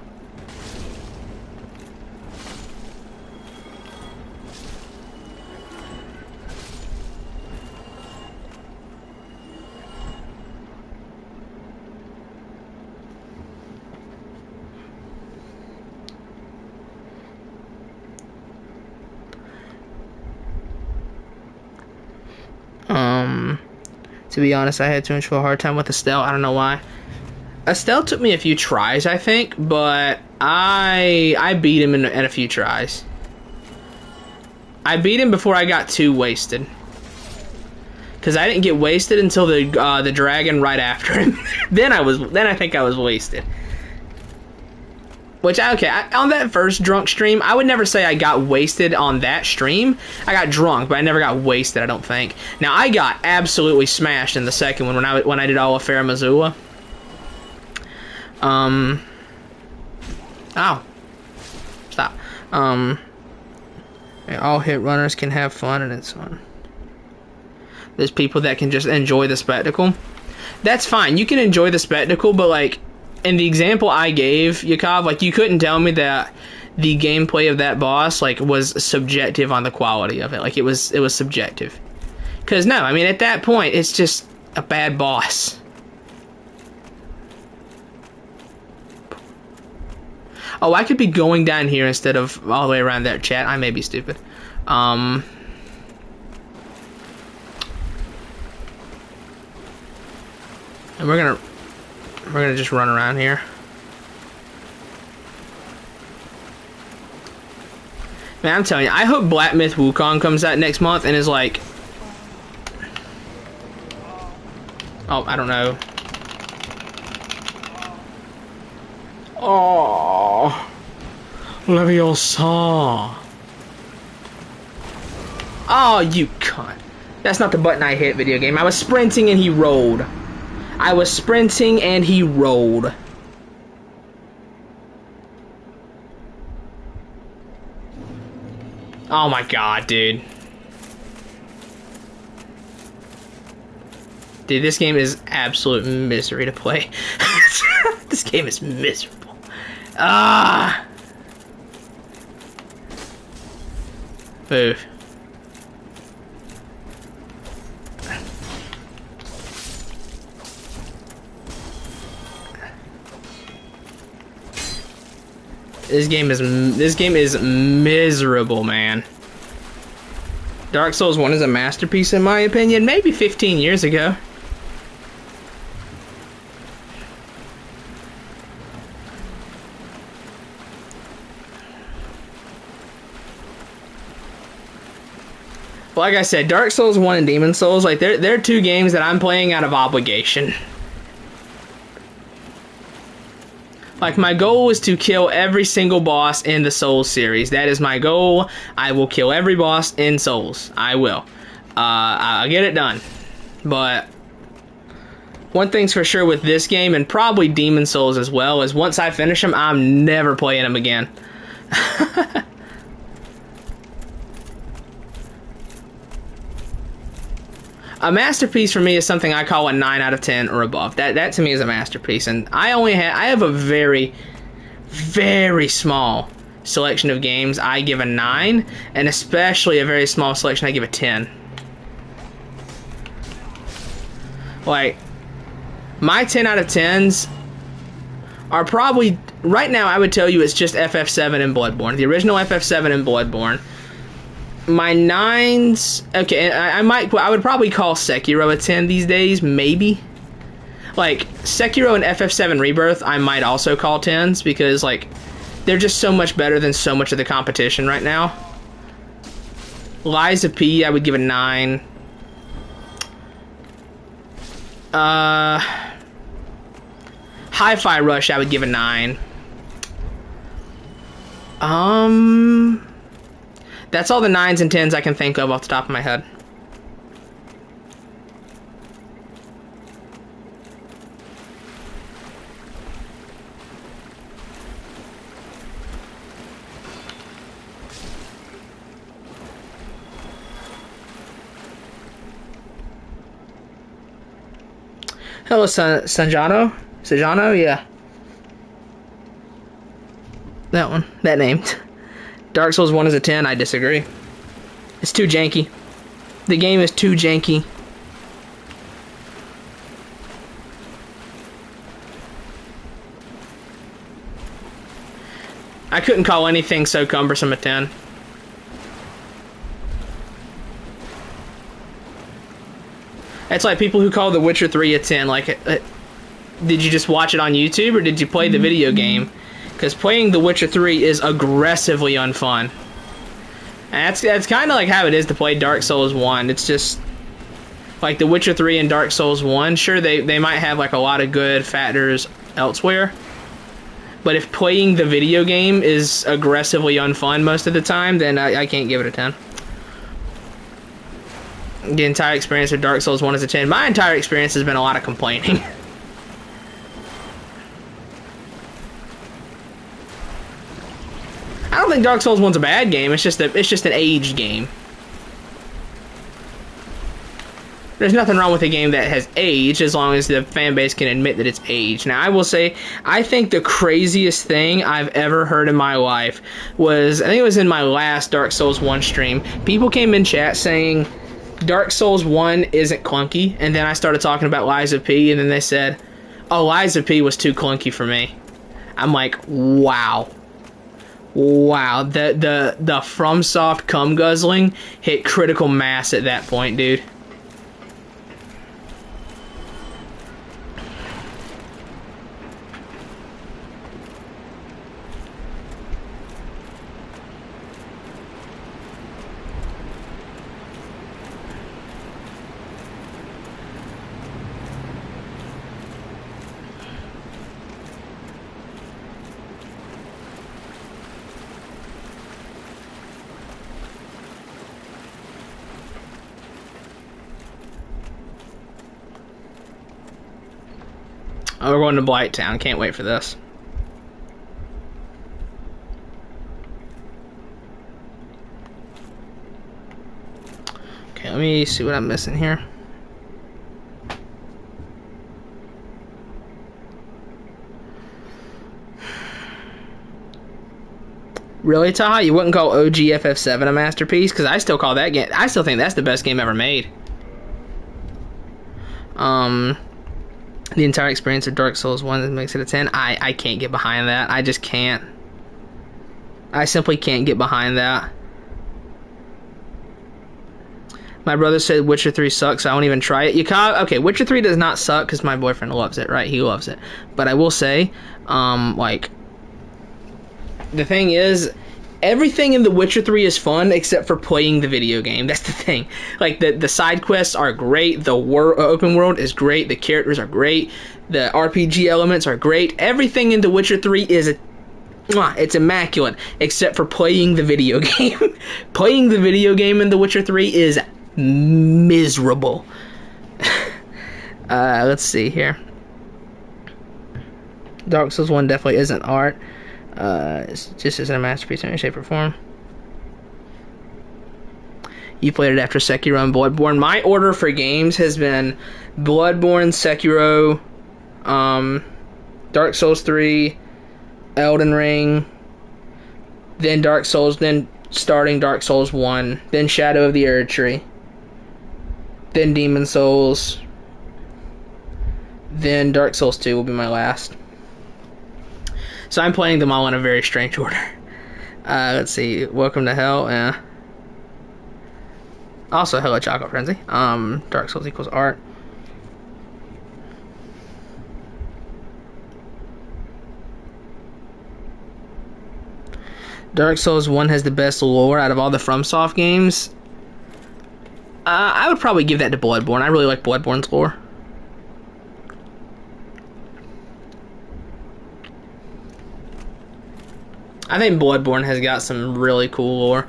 To be honest, I had too much of a hard time with Estelle. I don't know why. Estelle took me a few tries, I think, but I beat him in a few tries. I beat him before I got too wasted. Because I didn't get wasted until the dragon right after him. then I think I was wasted. Which, okay, on that first drunk stream, I would never say I got wasted on that stream. I got drunk, but I never got wasted, I don't think. Now, I got absolutely smashed in the second one when I did all of Fair Missoula. Ow. Stop. All hit runners can have fun, and it's fun. There's people that can just enjoy the spectacle. That's fine. You can enjoy the spectacle, but, like, in the example I gave, Yakov, like, you couldn't tell me that the gameplay of that boss, like, was subjective on the quality of it. Like, it was subjective. Because, no, I mean, at that point, it's just a bad boss. Oh, I could be going down here instead of all the way around there, chat. I may be stupid. And we're gonna just run around here. Man, I'm telling you, I hope Black Myth Wukong comes out next month and is like... Oh, I don't know. Oh, Leviosa. Oh, you cunt. That's not the button I hit, video game. I was sprinting and he rolled. I was sprinting and he rolled. Oh my god, dude. Dude, this game is absolute misery to play. This game is miserable. Ah! Move. This game is miserable, man. Dark Souls 1 is a masterpiece in my opinion, maybe 15 years ago. But like I said, Dark Souls 1 and Demon Souls, like they're two games that I'm playing out of obligation. Like, my goal is to kill every single boss in the Souls series. That is my goal. I will kill every boss in Souls. I will. I'll get it done. But one thing's for sure with this game, and probably Demon Souls as well, is once I finish them, I'm never playing them again. A masterpiece for me is something I call a 9 out of 10 or above. That to me is a masterpiece, and I have a very, very small selection of games I give a 9, and especially a very small selection I give a 10. Like, my 10 out of 10s are probably, right now I would tell you it's just FF7 and Bloodborne. The original FF7 and Bloodborne. My 9s, okay, I would probably call Sekiro a 10 these days, maybe. Like, Sekiro and FF7 Rebirth, I might also call 10s, because, like, they're just so much better than so much of the competition right now. Lies of P, I would give a 9. Hi-Fi Rush, I would give a 9. That's all the 9s and 10s I can think of off the top of my head. Hello, Sanjano? Sanjano? Yeah. That one. That name. Dark Souls 1 is a 10. I disagree. It's too janky. The game is too janky. I couldn't call anything so cumbersome a 10. It's like people who call The Witcher 3 a 10. Like, did you just watch it on YouTube or did you play the video game? Because playing The Witcher 3 is aggressively unfun. And that's kind of like how it is to play Dark Souls 1. It's just like The Witcher 3 and Dark Souls 1. Sure, they might have like a lot of good factors elsewhere. But if playing the video game is aggressively unfun most of the time, then I can't give it a 10. The entire experience of Dark Souls 1 is a 10. My entire experience has been a lot of complaining. I don't think Dark Souls 1's a bad game. It's just an aged game. There's nothing wrong with a game that has aged as long as the fan base can admit that it's aged. Now, I will say, I think the craziest thing I've ever heard in my life was, I think it was in my last Dark Souls 1 stream, people came in chat saying Dark Souls 1 isn't clunky, and then I started talking about Lies of P, and then they said, oh, Lies of P was too clunky for me. I'm like, wow. Wow, the FromSoft cum guzzling hit critical mass at that point, dude. Oh, we're going to Blighttown. Can't wait for this. Okay, let me see what I'm missing here. Really, Taha? You wouldn't call OG FF7 a masterpiece? Because I still call that game... I still think that's the best game ever made. The entire experience of Dark Souls 1 that makes it a 10. I can't get behind that. I just can't. I simply can't get behind that. My brother said Witcher 3 sucks, so I won't even try it. Okay, Witcher 3 does not suck because my boyfriend loves it, right? He loves it. But I will say, like, the thing is, everything in The Witcher 3 is fun except for playing the video game. That's the thing. Like, the side quests are great, the open world is great, the characters are great, the RPG elements are great. Everything in The Witcher 3 is it's immaculate, except for playing the video game. Playing the video game in The Witcher 3 is miserable. Let's see here. Dark Souls 1 definitely isn't art. It just isn't a masterpiece in any shape or form. You played it after Sekiro and Bloodborne. My order for games has been Bloodborne, Sekiro, Dark Souls 3, Elden Ring, then Dark Souls, then starting Dark Souls 1, then Shadow of the Erdtree, then Demon Souls, then Dark Souls 2 will be my last. So I'm playing them all in a very strange order. Let's see. Welcome to Hell. Also, Hello Chocolate Frenzy. Dark Souls equals art. Dark Souls 1 has the best lore out of all the FromSoft games. I would probably give that to Bloodborne. I really like Bloodborne's lore. I think Bloodborne has got some really cool lore.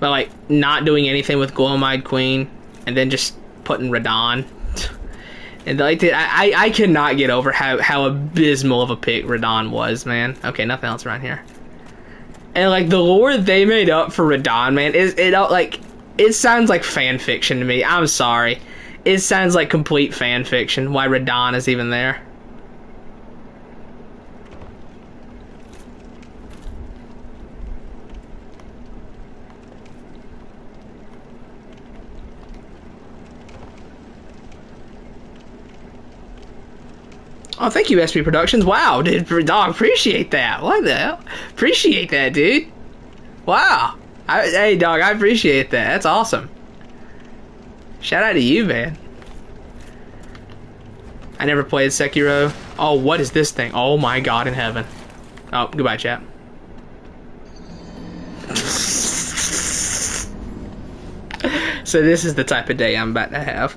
But like not doing anything with Glow-Eyed Queen and then just putting Radahn. And like I cannot get over how abysmal of a pick Radahn was, man. Okay, nothing else around here. And like the lore they made up for Radahn, man, it sounds like fan fiction to me. I'm sorry. It sounds like complete fan fiction. Why Radahn is even there. Oh, thank you, SP Productions. Wow, dude, dog, appreciate that. What the hell? Appreciate that, dude. Wow. Hey, dog, I appreciate that. That's awesome. Shout out to you, man. I never played Sekiro. Oh, what is this thing? Oh my God in heaven. Oh, goodbye, chat. So this is the type of day I'm about to have.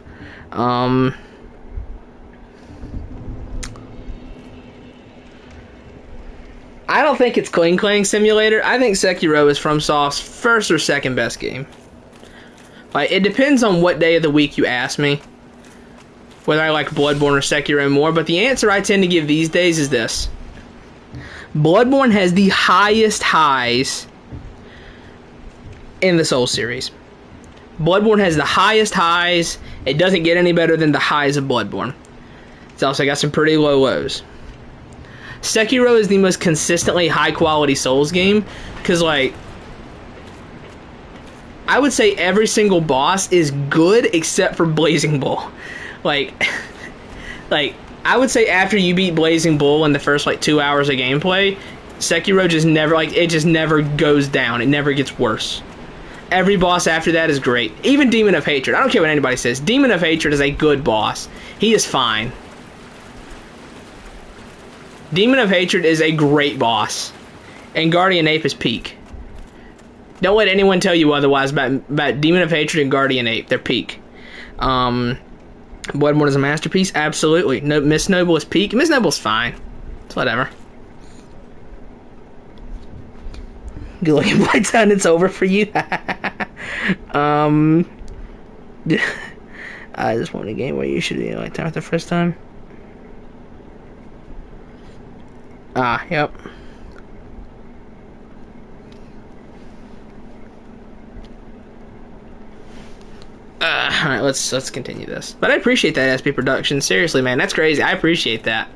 I don't think it's Cling Clang Simulator. I think Sekiro is FromSoft's first or second best game. Like, it depends on what day of the week you ask me whether I like Bloodborne or Sekiro more, but the answer I tend to give these days is this. Bloodborne has the highest highs in the Souls series. Bloodborne has the highest highs. It doesn't get any better than the highs of Bloodborne. It's also got some pretty low lows. Sekiro is the most consistently high-quality Souls game, because, like, I would say every single boss is good except for Blazing Bull. Like, I would say after you beat Blazing Bull in the first, 2 hours of gameplay, Sekiro just never, it just never goes down. It never gets worse. Every boss after that is great. Even Demon of Hatred. I don't care what anybody says. Demon of Hatred is a good boss. He is fine. Demon of Hatred is a great boss. And Guardian Ape is peak. Don't let anyone tell you otherwise about Demon of Hatred and Guardian Ape. They're peak. Bloodborne is a masterpiece? Absolutely. No, Miss Noble is peak. Miss Noble's fine. It's whatever. Good looking Blighttown, it's over for you. I just want a game where you should be like time the first time. Ah, yep. Alright, let's continue this. But I appreciate that, SP Productions. Seriously, man, that's crazy. I appreciate that.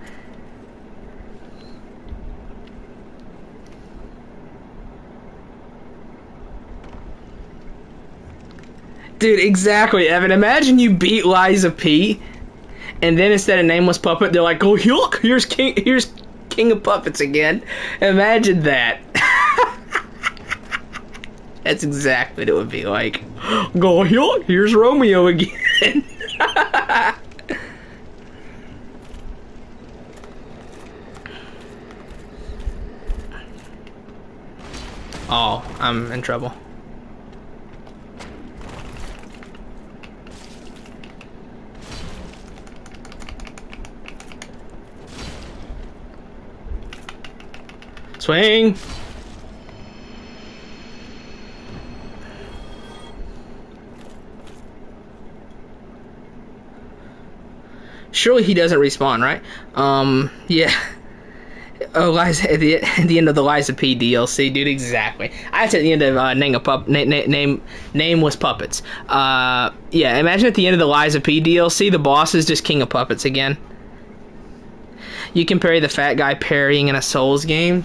Dude, exactly, Evan. Imagine you beat Lies of P, and then instead of Nameless Puppet, they're like, "Oh, look, here's King of Puppets again." Imagine that. That's exactly what it would be like. Go, look, here's Romeo again. Oh, I'm in trouble. Swing! Surely he doesn't respawn, right? Yeah. Oh, Liza at the end of the Liza P DLC, dude. Exactly. I said at the end of Nameless Puppets. Yeah. Imagine at the end of the Liza P DLC, the boss is just King of Puppets again. You can parry the fat guy parrying in a Souls game.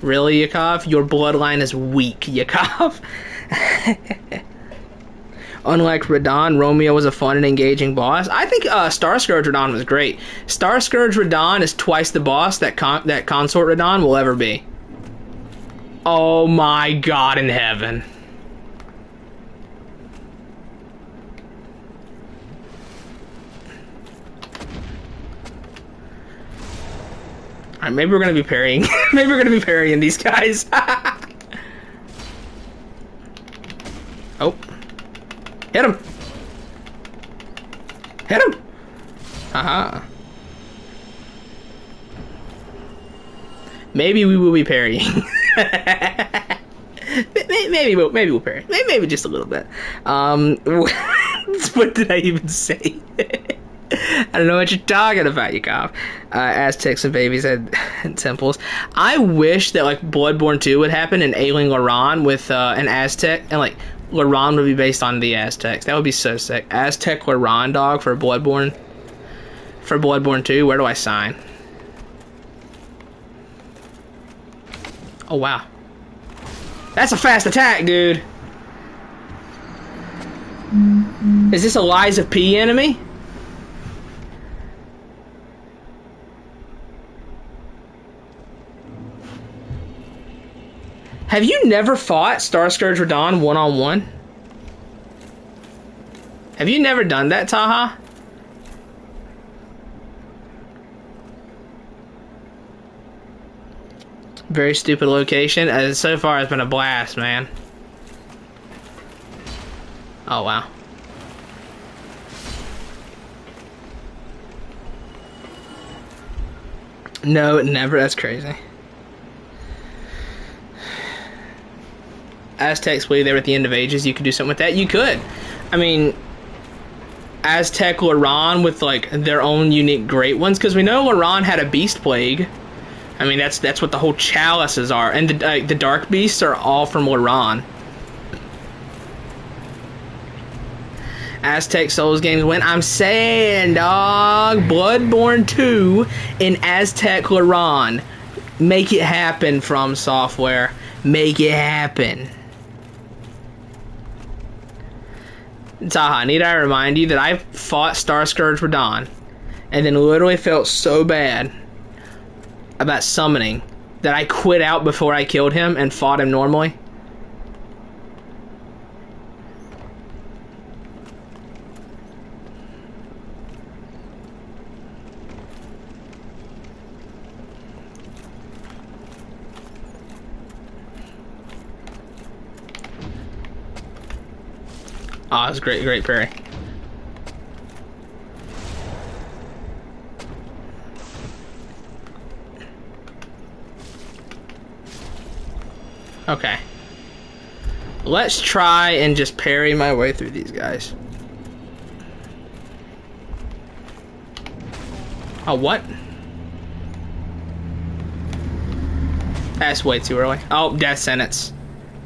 Really, Yakov? Your bloodline is weak, Yakov. Unlike Radahn, Romeo was a fun and engaging boss. I think Star Scourge Radahn was great. Star Scourge Radahn is twice the boss that Consort Radahn will ever be. Oh my god in heaven. Alright, maybe we're gonna be parrying. Maybe we're gonna be parrying these guys. Oh. Hit him! Hit him! Haha. Maybe we will be parrying. maybe we'll parry. Maybe just a little bit. What did I even say? I don't know what you're talking about, Yakov. Aztecs and babies and temples. I wish that like Bloodborne 2 would happen and Ailing Loran with an Aztec and like Loran would be based on the Aztecs. That would be so sick. Aztec Loran dog for Bloodborne. For Bloodborne 2, where do I sign? Oh wow. That's a fast attack, dude. Is this a Lies of P enemy? Have you never fought Star Scourge Radahn one-on-one? Have you never done that, Taha? Very stupid location. As so far, it's been a blast, man. Oh, wow. No, never. That's crazy. Aztecs believe they were at the end of ages. You could do something with that. You could. I mean, Aztec Loran with like their own unique great ones, because we know Loran had a beast plague. I mean, that's what the whole chalices are, and the dark beasts are all from Loran. Aztec Souls games win. I'm saying, dog, Bloodborne 2 in Aztec Loran. Make it happen, From Software. Make it happen. Taha, need I remind you that I fought Star Scourge Radahn and then literally felt so bad about summoning that I quit out before I killed him and fought him normally? Oh, it was great, great parry. Okay. Let's try and just parry my way through these guys. Oh, what? That's way too early. Oh, death sentence.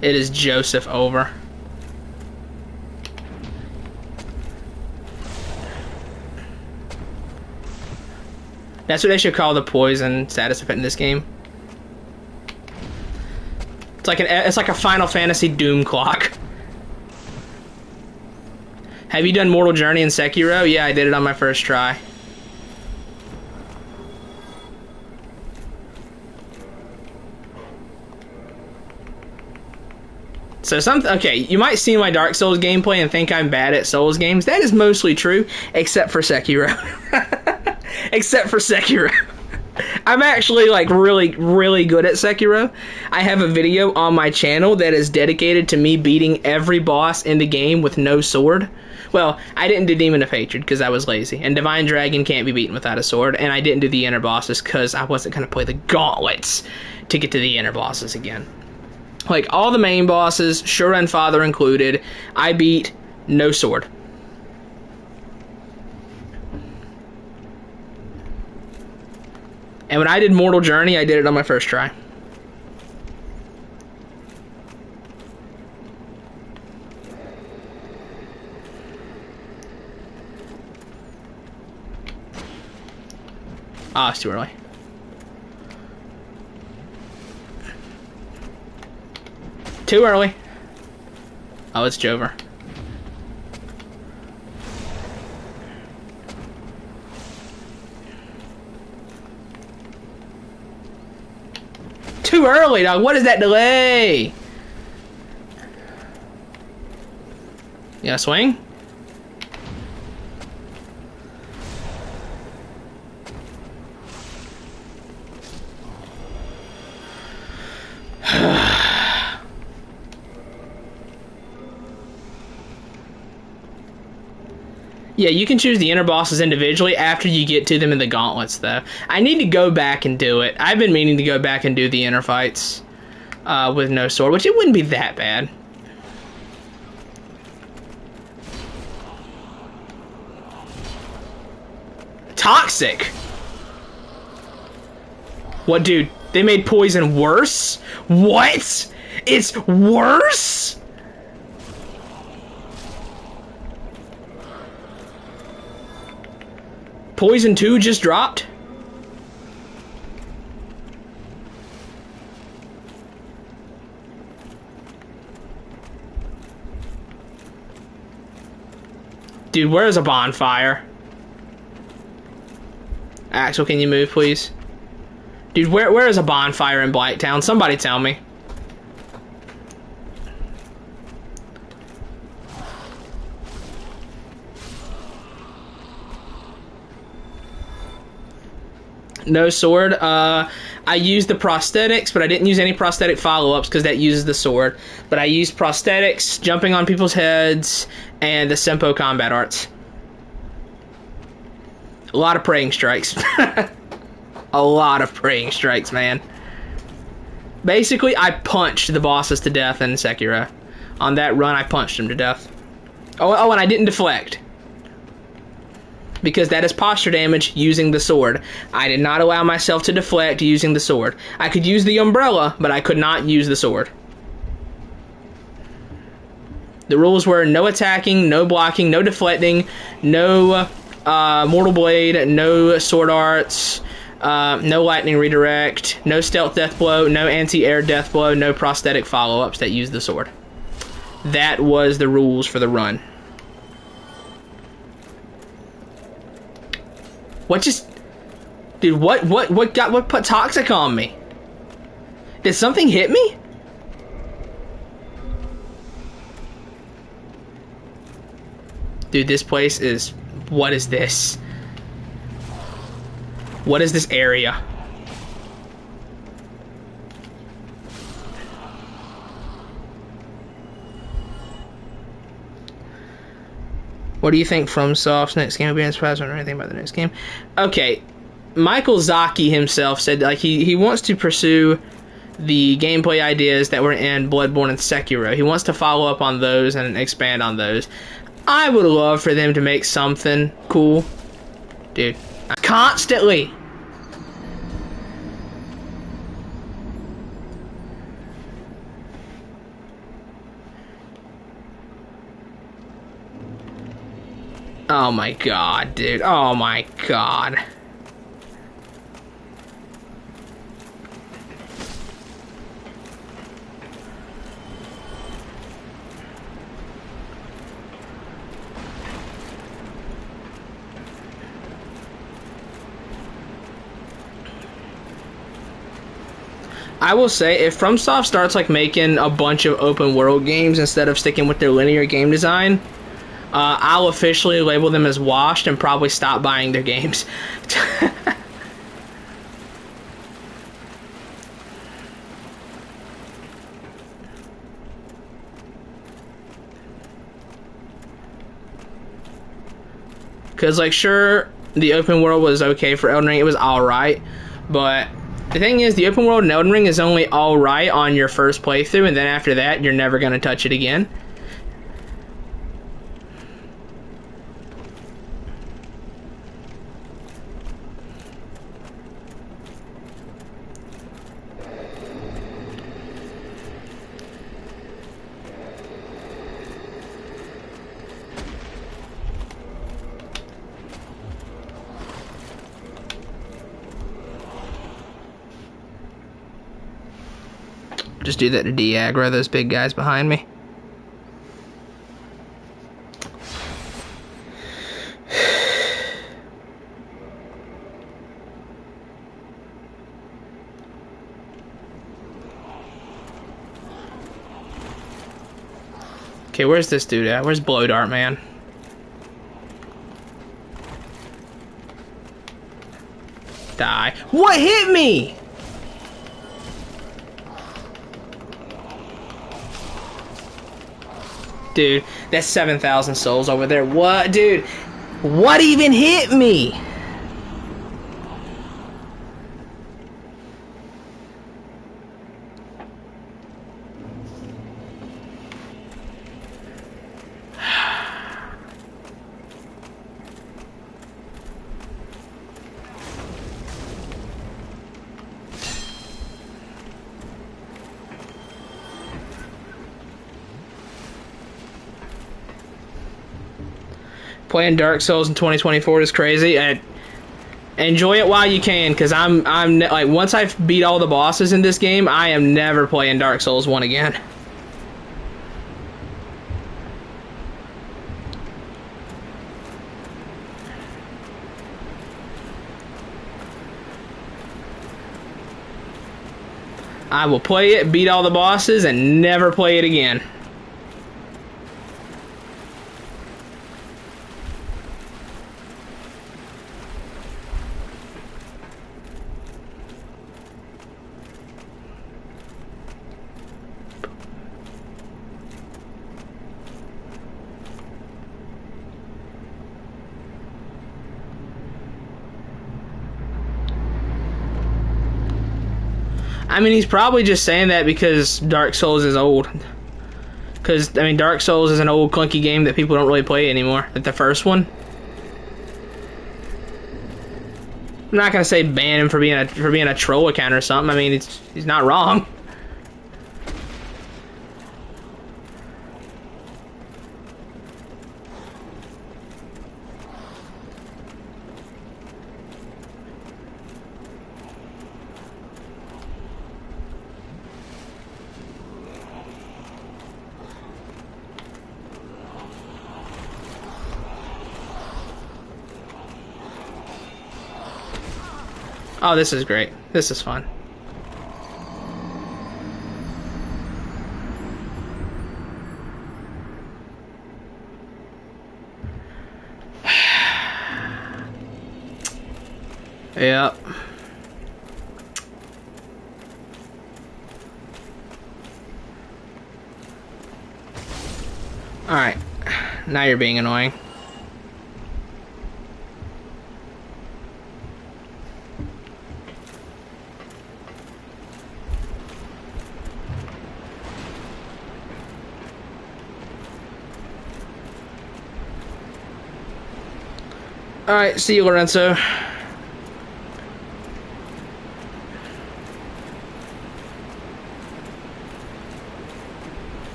It is Joseph over. That's what they should call the poison status effect in this game. It's like a Final Fantasy Doom clock. Have you done Mortal Journey in Sekiro? Yeah, I did it on my first try. So okay, you might see my Dark Souls gameplay and think I'm bad at Souls games. That is mostly true, except for Sekiro. Except for Sekiro. I'm actually like really good at Sekiro. I have a video on my channel that is dedicated to me beating every boss in the game with no sword. Well, I didn't do Demon of Hatred because I was lazy, and Divine Dragon can't be beaten without a sword, and I didn't do the inner bosses because I wasn't going to play the gauntlets to get to the inner bosses again. Like, all the main bosses, Shura and Father included, I beat no sword. And when I did Mortal Journey, I did it on my first try. Ah, it's too early. Too early. Oh, it's Jover. Too early, dog. What is that delay? You gonna swing? Yeah, you can choose the inner bosses individually after you get to them in the gauntlets, though. I need to go back and do it. I've been meaning to go back and do the inner fights with no sword, which it wouldn't be that bad. Toxic? What, dude? They made poison worse? What? It's worse? Poison 2 just dropped? Dude, where's a bonfire? Axel, can you move, please? Dude, where is a bonfire in Blighttown? Somebody tell me. No sword. I used the prosthetics, but I didn't use any prosthetic follow-ups because that uses the sword. But I used prosthetics, jumping on people's heads, and the Senpo combat arts. A lot of praying strikes. A lot of praying strikes, man. Basically, I punched the bosses to death in Sekiro. On that run, I punched them to death. Oh, and I didn't deflect. Because that is posture damage using the sword. I did not allow myself to deflect using the sword. I could use the umbrella, but I could not use the sword. The rules were no attacking, no blocking, no deflecting, no mortal blade, no sword arts, no lightning redirect, no stealth death blow, no anti-air death blow, no prosthetic follow-ups that use the sword. That was the rules for the run. What just... Dude, what put toxic on me? Did something hit me? Dude, this place is... What is this? What is this area? What do you think FromSoft's next game will be inspired or anything about the next game? Okay, Michael Zaki himself said like he wants to pursue the gameplay ideas that were in Bloodborne and Sekiro. He wants to follow up on those and expand on those. I would love for them to make something cool. Dude, constantly. Oh my god, dude. Oh my god. I will say, if FromSoft starts like making a bunch of open world games instead of sticking with their linear game design, I'll officially label them as washed and probably stop buying their games. Because, like, sure, the open world was okay for Elden Ring. It was alright. But the thing is, the open world in Elden Ring is only alright on your first playthrough, and then after that, you're never going to touch it again. Just do that to de-aggro those big guys behind me. Okay, where's this dude at? Where's Blow Dart Man? Die. What hit me? Dude, that's 7,000 souls over there. What, dude? What even hit me? Playing Dark Souls in 2024 is crazy. Enjoy it while you can, because I'm like, once I've beat all the bosses in this game, I am never playing Dark Souls 1 again. I will play it, beat all the bosses, and never play it again. I mean, he's probably just saying that because Dark Souls is old. Because, I mean, Dark Souls is an old, clunky game that people don't really play anymore. Like the first one. I'm not going to say ban him for being a troll account or something. I mean, he's not wrong. Oh, this is great. This is fun. Yep. Alright. Now you're being annoying. Alright, see you, Lorenzo.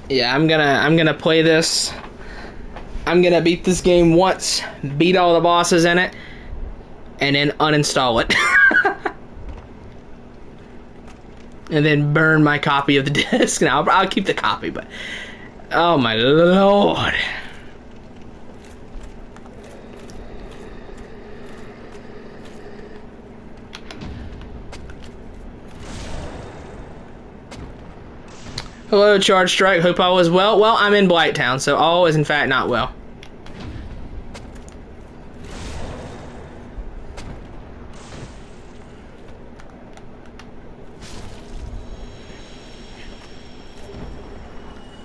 Yeah, I'm gonna play this. I'm gonna beat this game once, beat all the bosses in it, and then uninstall it. And then burn my copy of the disc. Now, I'll keep the copy, but... Oh my lord. Hello, Charge Strike. Hope all is well. Well, I'm in Blighttown, so all is in fact not well.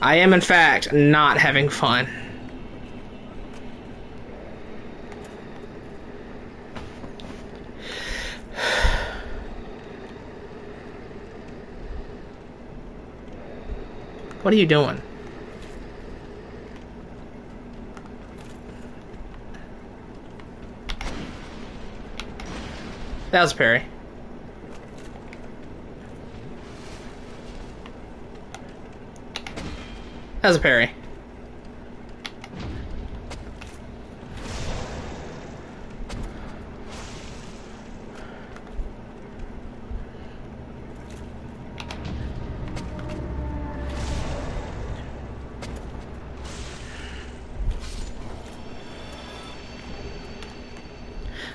I am in fact not having fun. What are you doing? That was parry. That was a parry.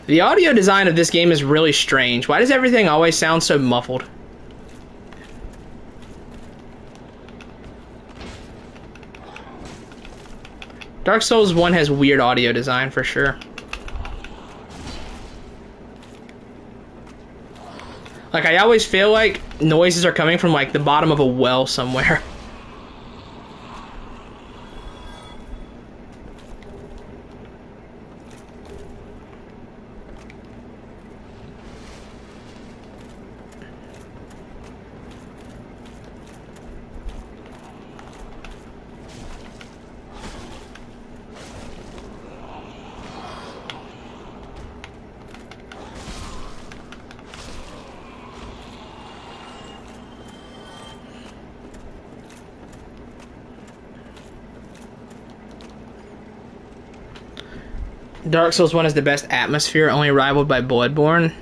The audio design of this game is really strange. Why does everything always sound so muffled? Dark Souls 1 has weird audio design for sure. Like, I always feel like noises are coming from, like, the bottom of a well somewhere. Dark Souls 1 is the best atmosphere, only rivaled by Bloodborne.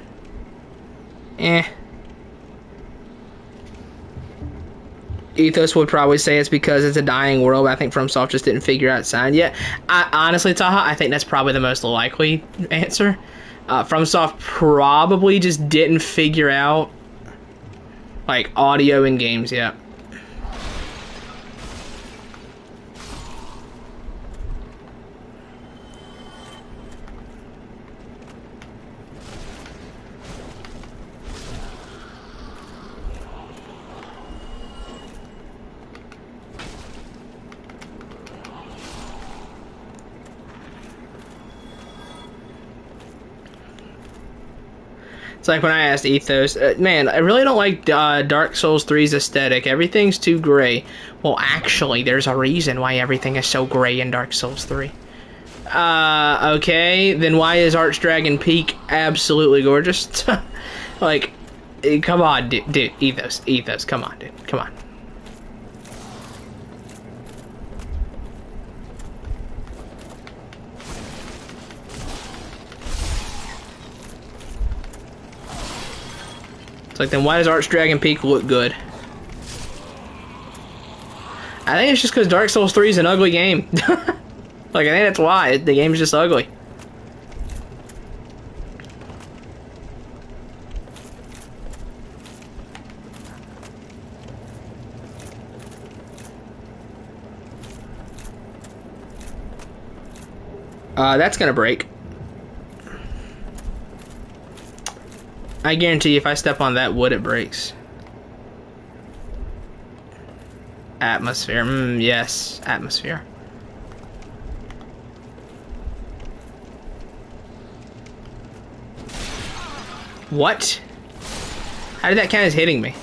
Ethos would probably say it's because it's a dying world, but I think FromSoft just didn't figure out sound yet. Honestly, Taha, I think that's probably the most likely answer. FromSoft probably just didn't figure out, like, audio in games yet. It's like when I asked Ethos, man, I really don't like Dark Souls 3's aesthetic. Everything's too gray. Well, actually, there's a reason why everything is so gray in Dark Souls 3. Okay, then why is Archdragon Peak absolutely gorgeous? Like, come on, dude, Ethos, come on, dude, come on. It's like, then why does Archdragon Peak look good? I think it's just because Dark Souls 3 is an ugly game. Like, I think that's why. The game's just ugly. That's gonna break. I guarantee you if I step on that wood, it breaks. Atmosphere. Yes, atmosphere. What? How did that count as hitting me?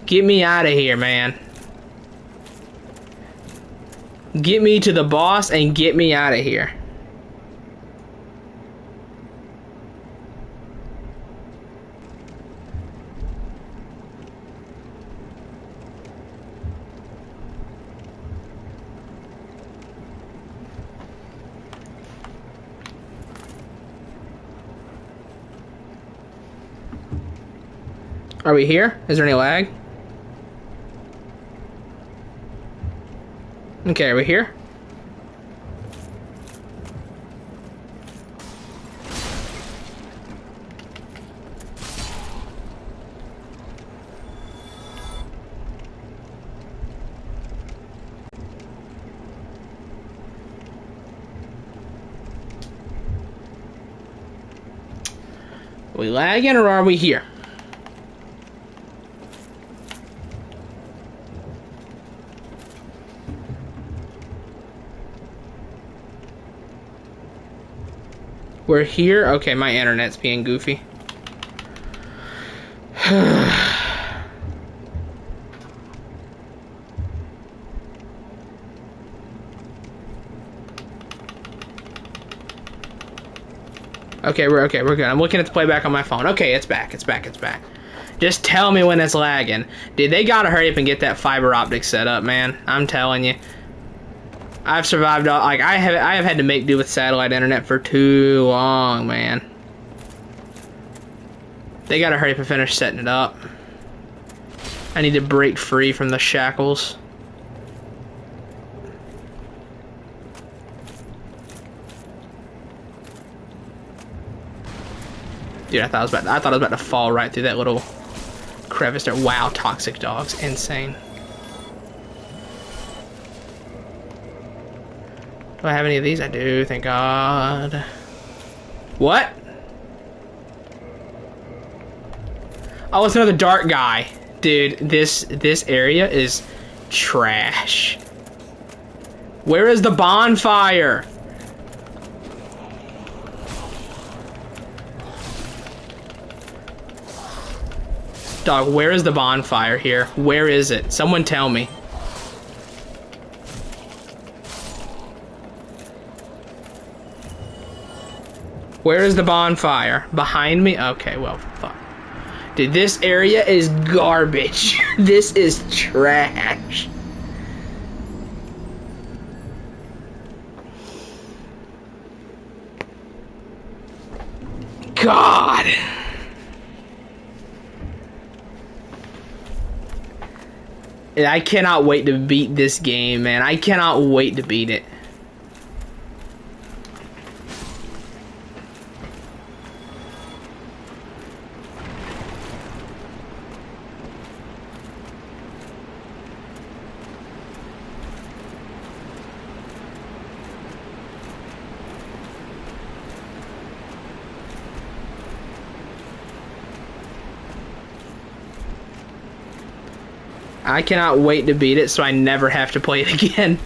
Get me out of here, man. Get me to the boss and get me out of here. Are we here? Is there any lag? Okay, are we here? Are we lagging or are we here? We're here? Okay, my internet's being goofy. Okay, we're good. I'm looking at the playback on my phone. Okay, it's back. Just tell me when it's lagging. Dude, they gotta hurry up and get that fiber optic set up, man. I'm telling you. I've survived all, like I have had to make do with satellite internet for too long, man. They gotta hurry up and finish setting it up. I need to break free from the shackles. Dude, I thought I was about to fall right through that little crevice there. Wow, toxic dogs, insane. Do I have any of these? I do, thank God. What? Oh, it's another dark guy. Dude, this area is trash. Where is the bonfire? Dog, where is the bonfire here? Where is it? Someone tell me. Where is the bonfire? Behind me? Okay, well, fuck. Dude, this area is garbage. This is trash. God. I cannot wait to beat this game, man. I cannot wait to beat it. I cannot wait to beat it so I never have to play it again.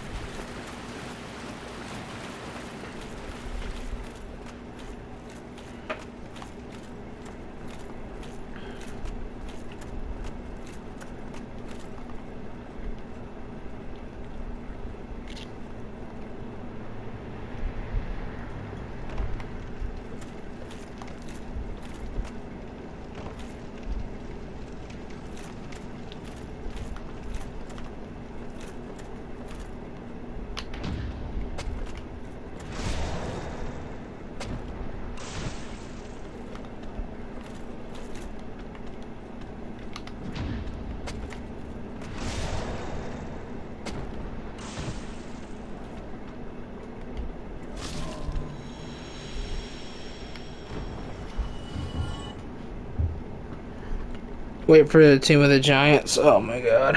Wait for the team of the Giants. Oh my God.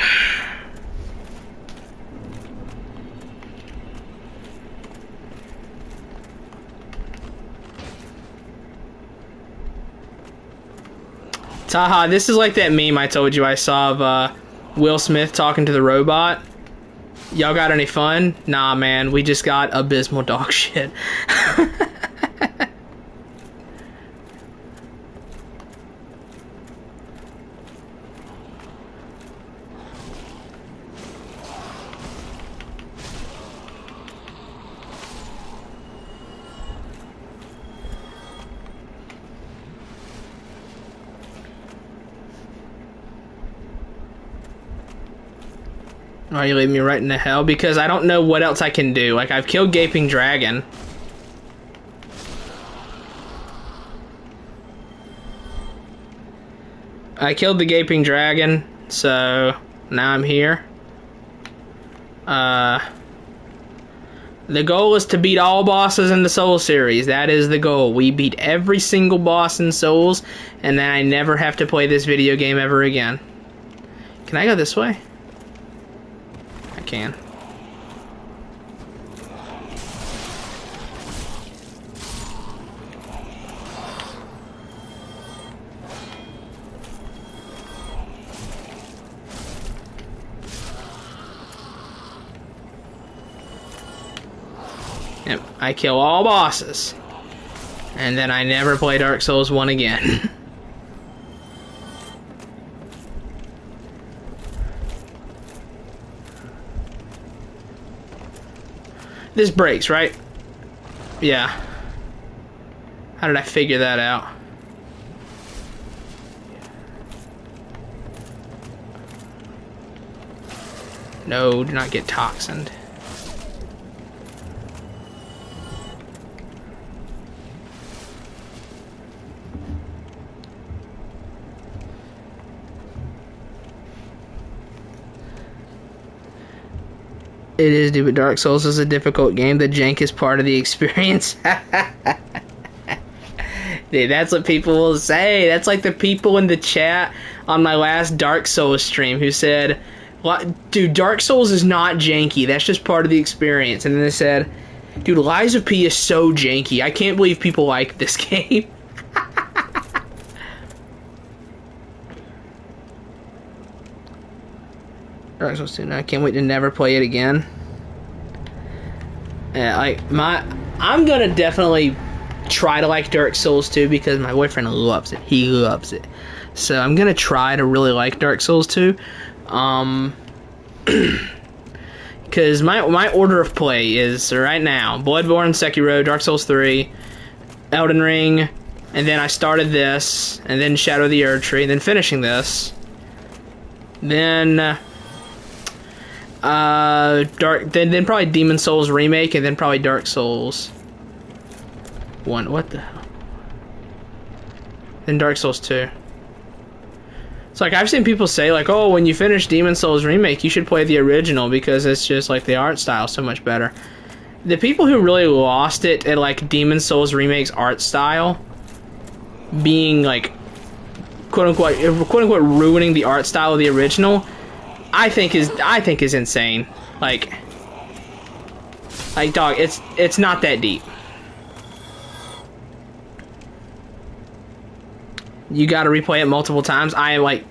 Taha, this is like that meme I told you I saw of Will Smith talking to the robot. Y'all got any fun? Nah, man, we just got abysmal dog shit. Why are you leaving me right in the hell? Because I don't know what else I can do. Like, I've killed Gaping Dragon. I killed the Gaping Dragon, so now I'm here. The goal is to beat all bosses in the Soul series. That is the goal. We beat every single boss in Souls, and then I never have to play this video game ever again. Can I go this way? I can. Yep, I kill all bosses. And then I never play Dark Souls 1 again. This breaks, right? Yeah. How did I figure that out? No, do not get toxined. It is, dude, but Dark Souls is a difficult game. The jank is part of the experience. Dude, that's what people will say. That's like the people in the chat on my last Dark Souls stream who said, dude, Dark Souls is not janky. That's just part of the experience. And then they said, dude, Lies of P is so janky. I can't believe people like this game. Dark Souls 2, I can't wait to never play it again. Yeah, I'm gonna definitely try to like Dark Souls 2 because my boyfriend loves it. He loves it. So I'm gonna try to really like Dark Souls 2. Because my order of play is right now Bloodborne, Sekiro, Dark Souls 3, Elden Ring, and then I started this, and then Shadow of the Erdtree, and then finishing this. Then then probably Demon Souls Remake, and then probably Dark Souls 1. What the hell? Then Dark Souls 2. It's like I've seen people say like, oh, when you finish Demon Souls Remake, you should play the original because it's just like the art style so much better. The people who really lost it at like Demon Souls Remake's art style being like quote unquote ruining the art style of the original, I think is insane. Like dog, it's not that deep. You gotta replay it multiple times. I am like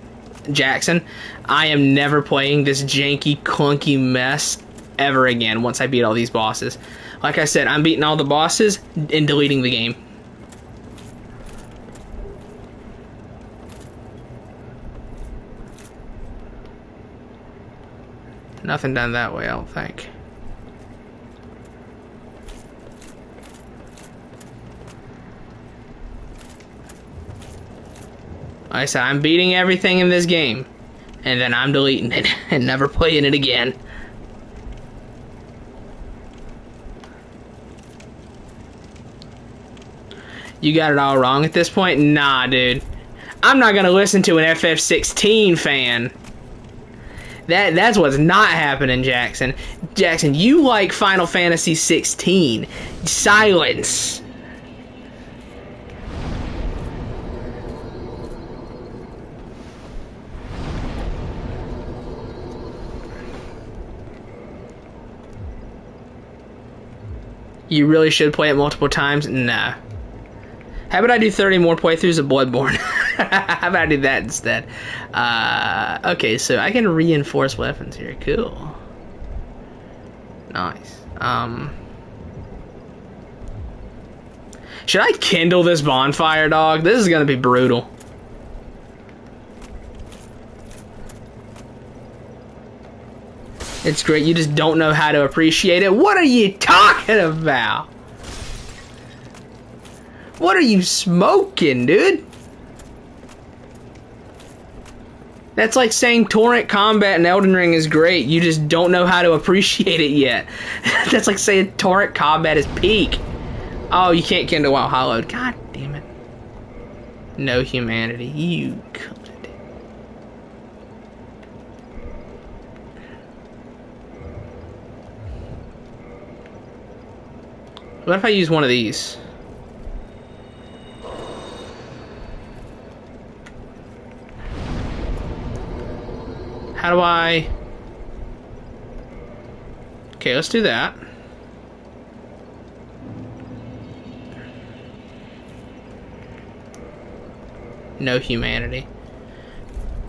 Jackson. I am never playing this janky, clunky mess ever again once I beat all these bosses. Like I said, I'm beating all the bosses and deleting the game. Nothing done that way, I don't think. Like I said, I'm beating everything in this game, and then I'm deleting it and never playing it again. You got it all wrong at this point? Nah, dude. I'm not gonna listen to an FF16 fan. That's what's not happening, Jackson. Jackson, you like Final Fantasy 16. Silence. You really should play it multiple times? Nah. How about I do 30 more playthroughs of Bloodborne? How about I do that instead? Okay, so I can reinforce weapons here. Cool. Nice. Should I kindle this bonfire, dog? This is gonna be brutal. It's great, you just don't know how to appreciate it. What are you talking about? What are you smoking, dude? That's like saying torrent combat in Elden Ring is great. You just don't know how to appreciate it yet. That's like saying torrent combat is peak. Oh, you can't kindle while hollowed. God damn it. No humanity. You cunt. What if I use one of these? How do I... Okay, let's do that. No humanity.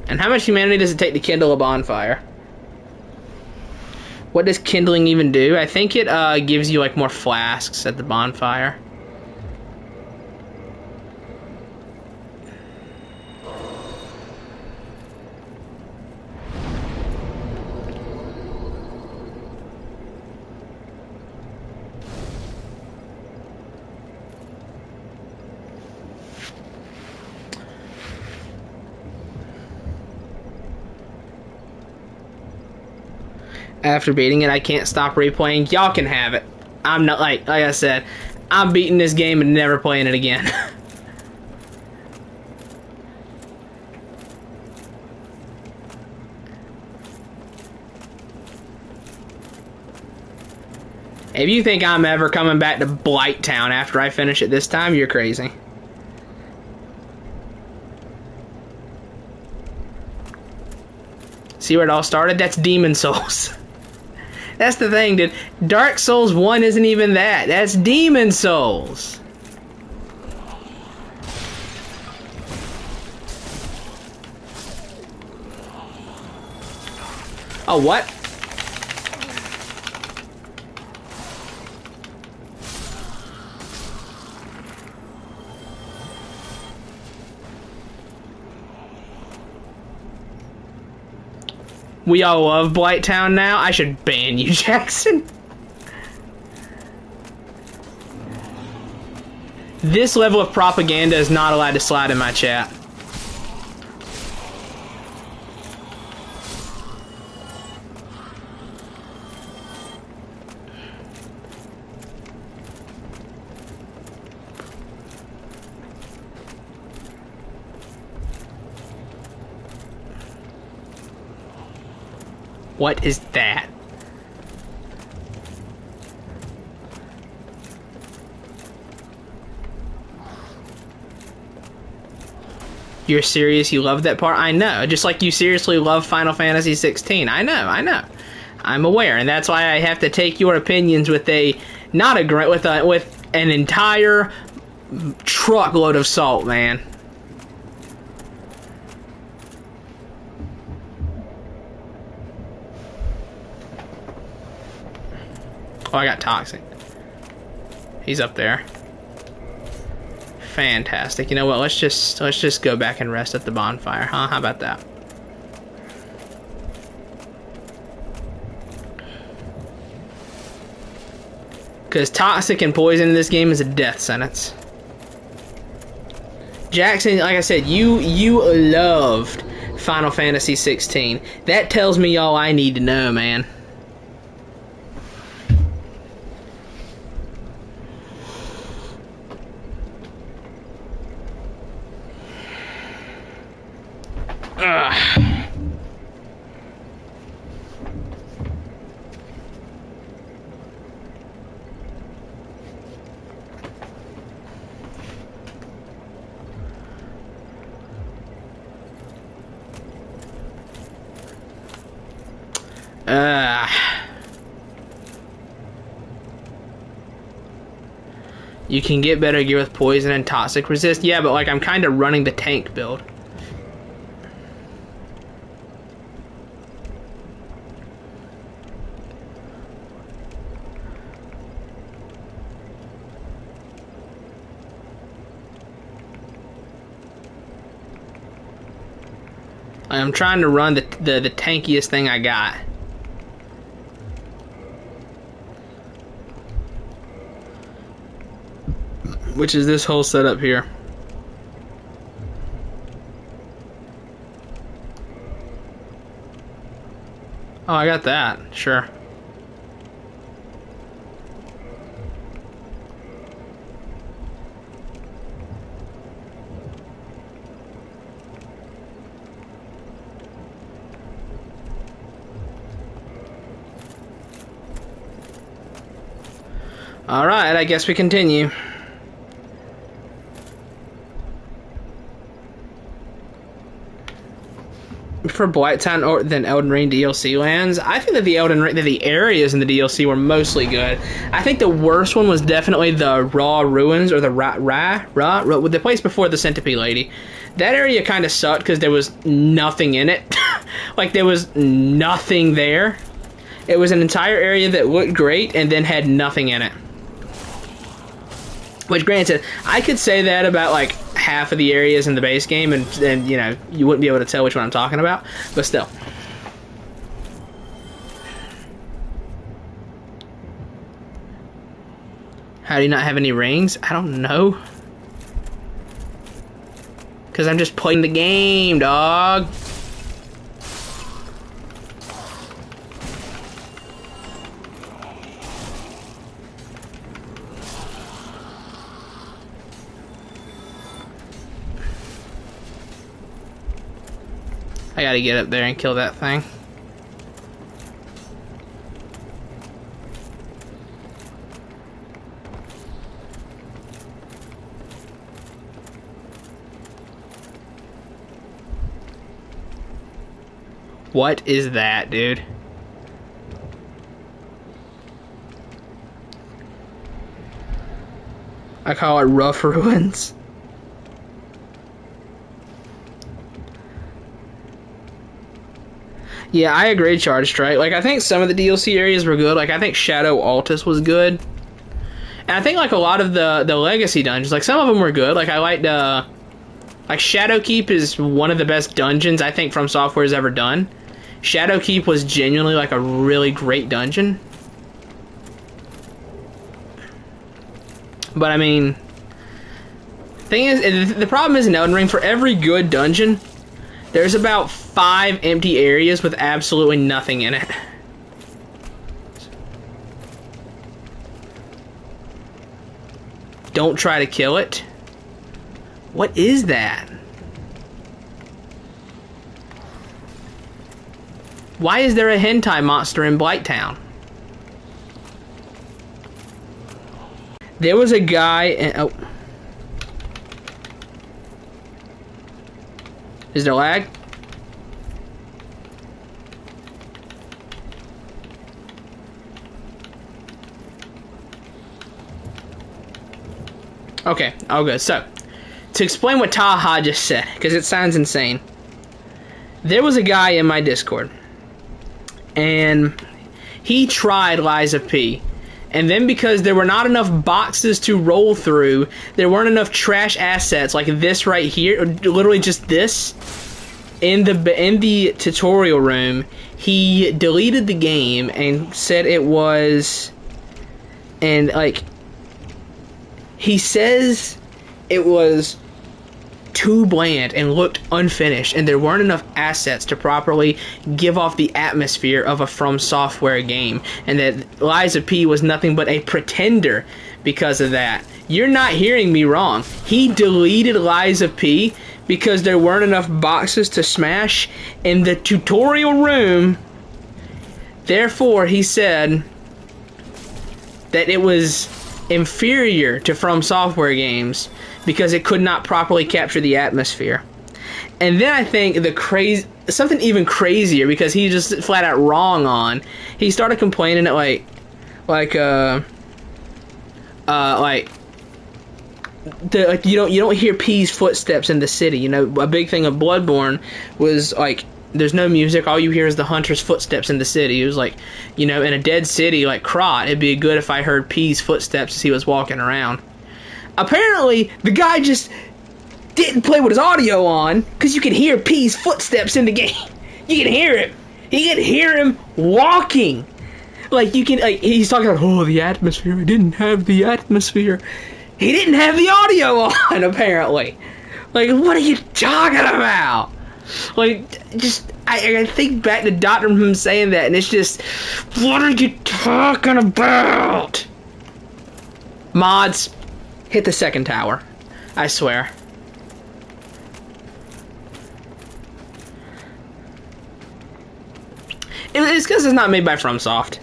And how much humanity does it take to kindle a bonfire? What does kindling even do? I think it gives you like more flasks at the bonfire. After beating it, I can't stop replaying. Y'all can have it. I'm not like I said, I'm beating this game and never playing it again. If you think I'm ever coming back to Blighttown after I finish it this time, you're crazy. See where it all started? That's Demon Souls. That's the thing, dude. Dark Souls 1 isn't even that. That's Demon Souls. Oh, what? We all love Blighttown now? I should ban you, Jackson. This level of propaganda is not allowed to slide in my chat. What is that? You're serious? You love that part? I know. Just like you seriously love Final Fantasy 16. I know. I'm aware, and that's why I have to take your opinions with a not a with an entire truckload of salt, man. Oh, I got Toxic. He's up there. Fantastic. You know what? Let's just go back and rest at the bonfire, huh? How about that? Because Toxic and Poison in this game is a death sentence. Jackson, like I said, you loved Final Fantasy 16. That tells me all I need to know, man. You can get better gear with Poison and Toxic Resist. Yeah, but like I'm kind of running the tank build. I'm trying to run the tankiest thing I got. Which is this whole setup here. Oh, I got that. Sure. Alright, I guess we continue. For Blighttown or than Elden Ring DLC lands, I think that the areas in the DLC were mostly good. I think the worst one was definitely the Raw Ruins or the the place before the Centipede Lady. That area kind of sucked because there was nothing in it. Like there was nothing there. It was an entire area that looked great and then had nothing in it. Which, granted, I could say that about like half of the areas in the base game, and you know, you wouldn't be able to tell which one I'm talking about, but still. How do you not have any rings? I don't know. Because I'm just playing the game, dog. I gotta get up there and kill that thing. What is that, dude? I call it rough ruins. Yeah, I agree, Charge Strike. Like, I think some of the DLC areas were good. Like, I think Shadow Altus was good. And I think, like, a lot of the Legacy dungeons, like, some of them were good. Like, I liked, like, Shadowkeep is one of the best dungeons I think From Software has ever done. Shadowkeep was genuinely, like, a really great dungeon. But, I mean, thing is, the problem is in Elden Ring, for every good dungeon, there's about 5 empty areas with absolutely nothing in it. Don't try to kill it. What is that? Why is there a hentai monster in Blighttown? There was a guy in... Oh. Is there lag? Okay, all good. So, to explain what Taha just said, because it sounds insane. There was a guy in my Discord, and he tried Lies of P. And then because there were not enough boxes to roll through, there weren't enough trash assets like this right here, literally just this, in the tutorial room, he deleted the game and said it was, and like, he says it was too bland and looked unfinished, and there weren't enough assets to properly give off the atmosphere of a From Software game, and that Lies of P was nothing but a pretender because of that. You're not hearing me wrong. He deleted Lies of P because there weren't enough boxes to smash in the tutorial room. Therefore, he said that it was inferior to From Software games because it could not properly capture the atmosphere. And then I think something even crazier, because he just flat out wrong on, he started complaining at like you don't hear P's footsteps in the city. You know, a big thing of Bloodborne was like, there's no music, all you hear is the hunter's footsteps in the city. It was like, you know, in a dead city like Krot, it'd be good if I heard P's footsteps as he was walking around. Apparently, the guy just didn't play with his audio on, because you can hear P's footsteps in the game. You can hear him. You can hear him walking. Like, you can, like, he's talking about, oh, the atmosphere. I didn't have the atmosphere. He didn't have the audio on, apparently. Like, what are you talking about? Like, just, I think back to Dr. him saying that, and it's just, what are you talking about? Mods, hit the second tower. I swear. It's because it's not made by FromSoft.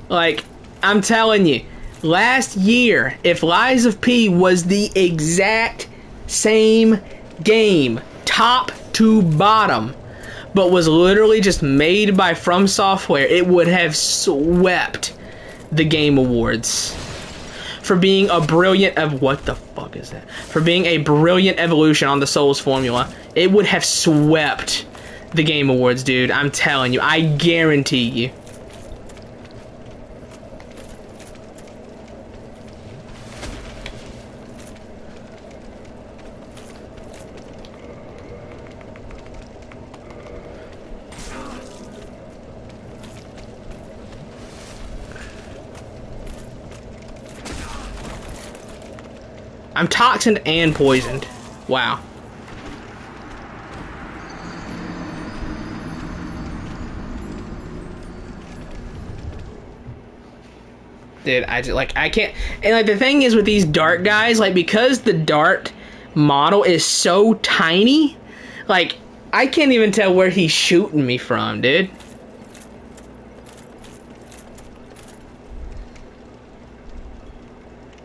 Like, I'm telling you, last year, if Lies of P was the exact same game, top to bottom, but was literally just made by From Software, it would have swept the Game Awards for being a brilliant what the fuck is that? For being a brilliant evolution on the Souls formula. It would have swept the Game Awards, dude. I'm telling you. I guarantee you. I'm toxined and poisoned. Wow. Dude, I can't. And like the thing is with these dart guys, like because the dart model is so tiny, like I can't even tell where he's shooting me from, dude.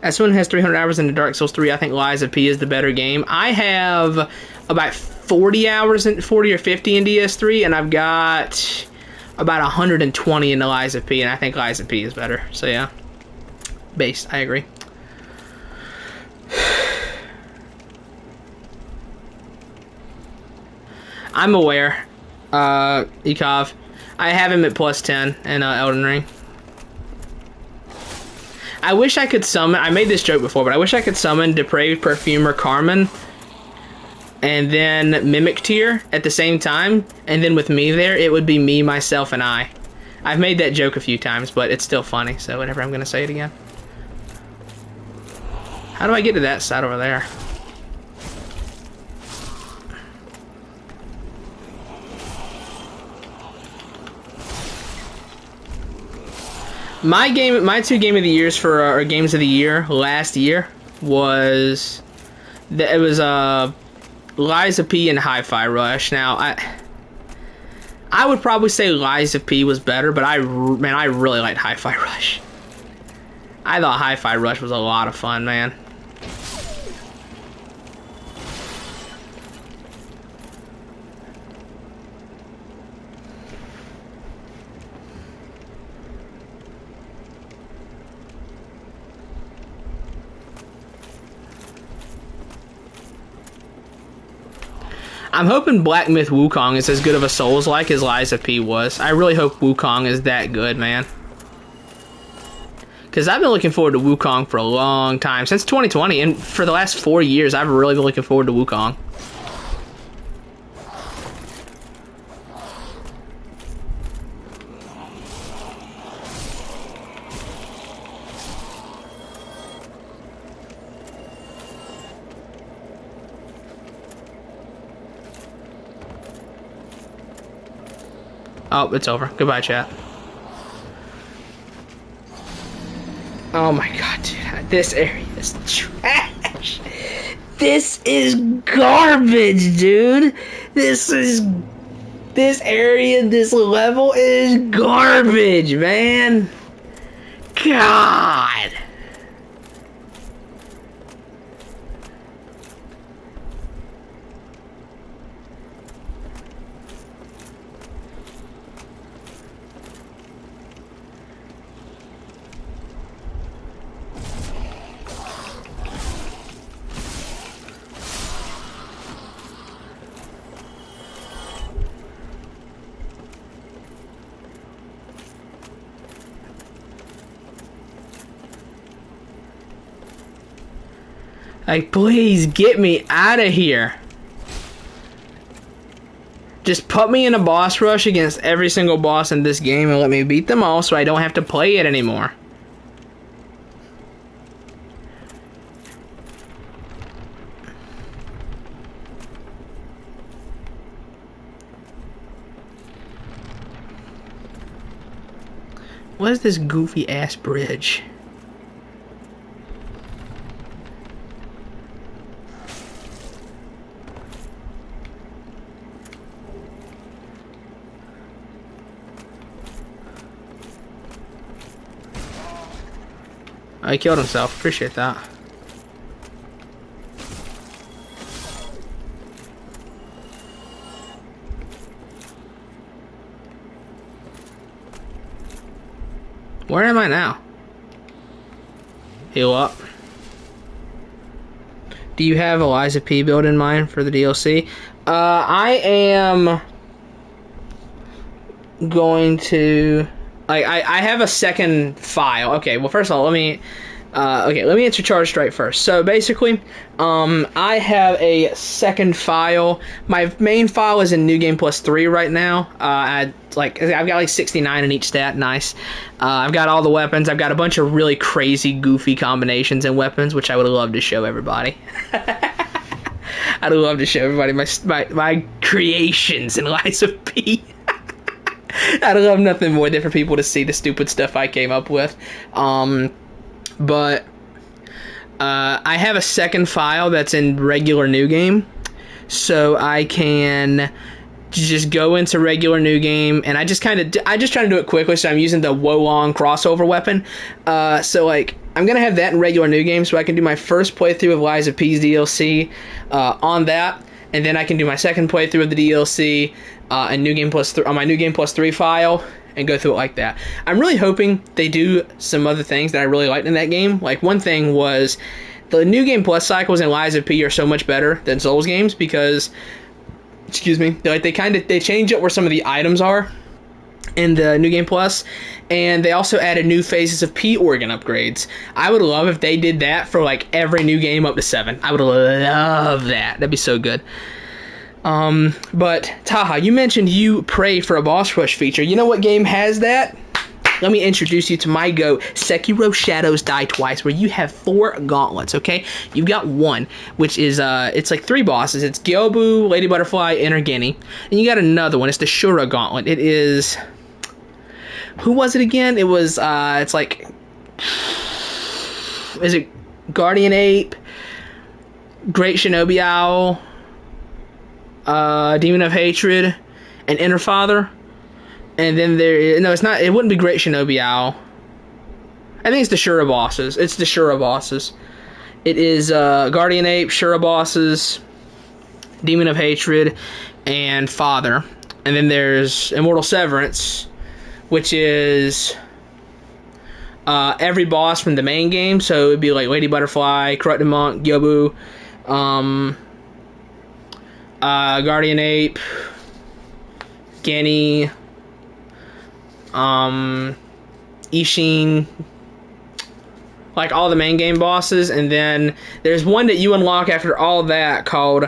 As someone who has 300 hours into Dark Souls 3, I think Lies of P is the better game. I have about 40 hours, 40 or 50 in DS3, and I've got about 120 in the Lies of P, and I think Lies of P is better. So yeah, based, I agree. I'm aware, Ekov. I have him at plus 10 in Elden Ring. I wish I could summon... I made this joke before, but I wish I could summon Depraved Perfumer Carmen and then Mimic Tier at the same time, and then with me there, it would be me, myself, and I. I've made that joke a few times, but it's still funny, so whatever, I'm going to say it again. How do I get to that side over there? My two game of the years for our games of the year last year was Lies of P and Hi-Fi Rush. Now I would probably say Lies of P was better, but I really liked Hi-Fi Rush. I thought Hi-Fi Rush was a lot of fun, man. I'm hoping Black Myth Wukong is as good of a Souls-like as Lies of P was. I really hope Wukong is that good, man. Because I've been looking forward to Wukong for a long time. Since 2020, and for the last 4 years, I've really been looking forward to Wukong. Oh, it's over. Goodbye, chat. Oh my god, dude. This area is trash. This is garbage, dude. This area, this level is garbage, man. God. Like, please get me out of here. Just put me in a boss rush against every single boss in this game and let me beat them all so I don't have to play it anymore. What is this goofy ass bridge? Oh, he killed himself. Appreciate that. Where am I now? Heal up. Do you have Eliza P build in mind for the DLC? I am going to... I have a second file. Okay, well, first of all, let me answer Charge Strike first. So basically, I have a second file. My main file is in New Game Plus 3 right now. I've got like 69 in each stat. Nice. I've got all the weapons. I've got a bunch of really crazy, goofy combinations and weapons, which I would love to show everybody. I'd love to show everybody my creations in Lies of P. I'd love nothing more than for people to see the stupid stuff I came up with. But I have a second file that's in regular New Game, so I can just go into regular New Game, and I just try to do it quickly. So I'm using the Wolong crossover weapon. So like I'm gonna have that in regular New Game, so I can do my first playthrough of Lies of P's DLC on that, and then I can do my second playthrough of the DLC in New Game Plus 3 on my New Game Plus 3 file, and go through it like that. I'm really hoping they do some other things that I really liked in that game. Like, one thing was the New Game Plus cycles in Lies of P are so much better than Souls games because, they change up where some of the items are in the New Game Plus, and they also added new phases of P organ upgrades. I would love if they did that for like every new game up to 7. I would love that. That'd be so good. But Taha, you mentioned you pray for a boss rush feature. You know what game has that? Let me introduce you to my go, Sekiro Shadows Die Twice, where you have 4 gauntlets, okay? You've got one, which is, it's like 3 bosses. It's Gyobu, Lady Butterfly, Inner Guinea. And you got another one. It's the Shura Gauntlet. It is... Who was it again? It was, it's like... Is it Guardian Ape? Great Shinobi Owl? Demon of Hatred? And Inner Father? And then it wouldn't be Great Shinobi Owl. I think it's the Shura bosses. It's the Shura bosses. It is Guardian Ape, Shura bosses, Demon of Hatred, and Father. And then there's Immortal Severance, which is every boss from the main game. So it'd be like Lady Butterfly, Corrupted Monk, Gyobu, Guardian Ape, Genny, Ishin, like all the main game bosses. And then there's one that you unlock after all of that called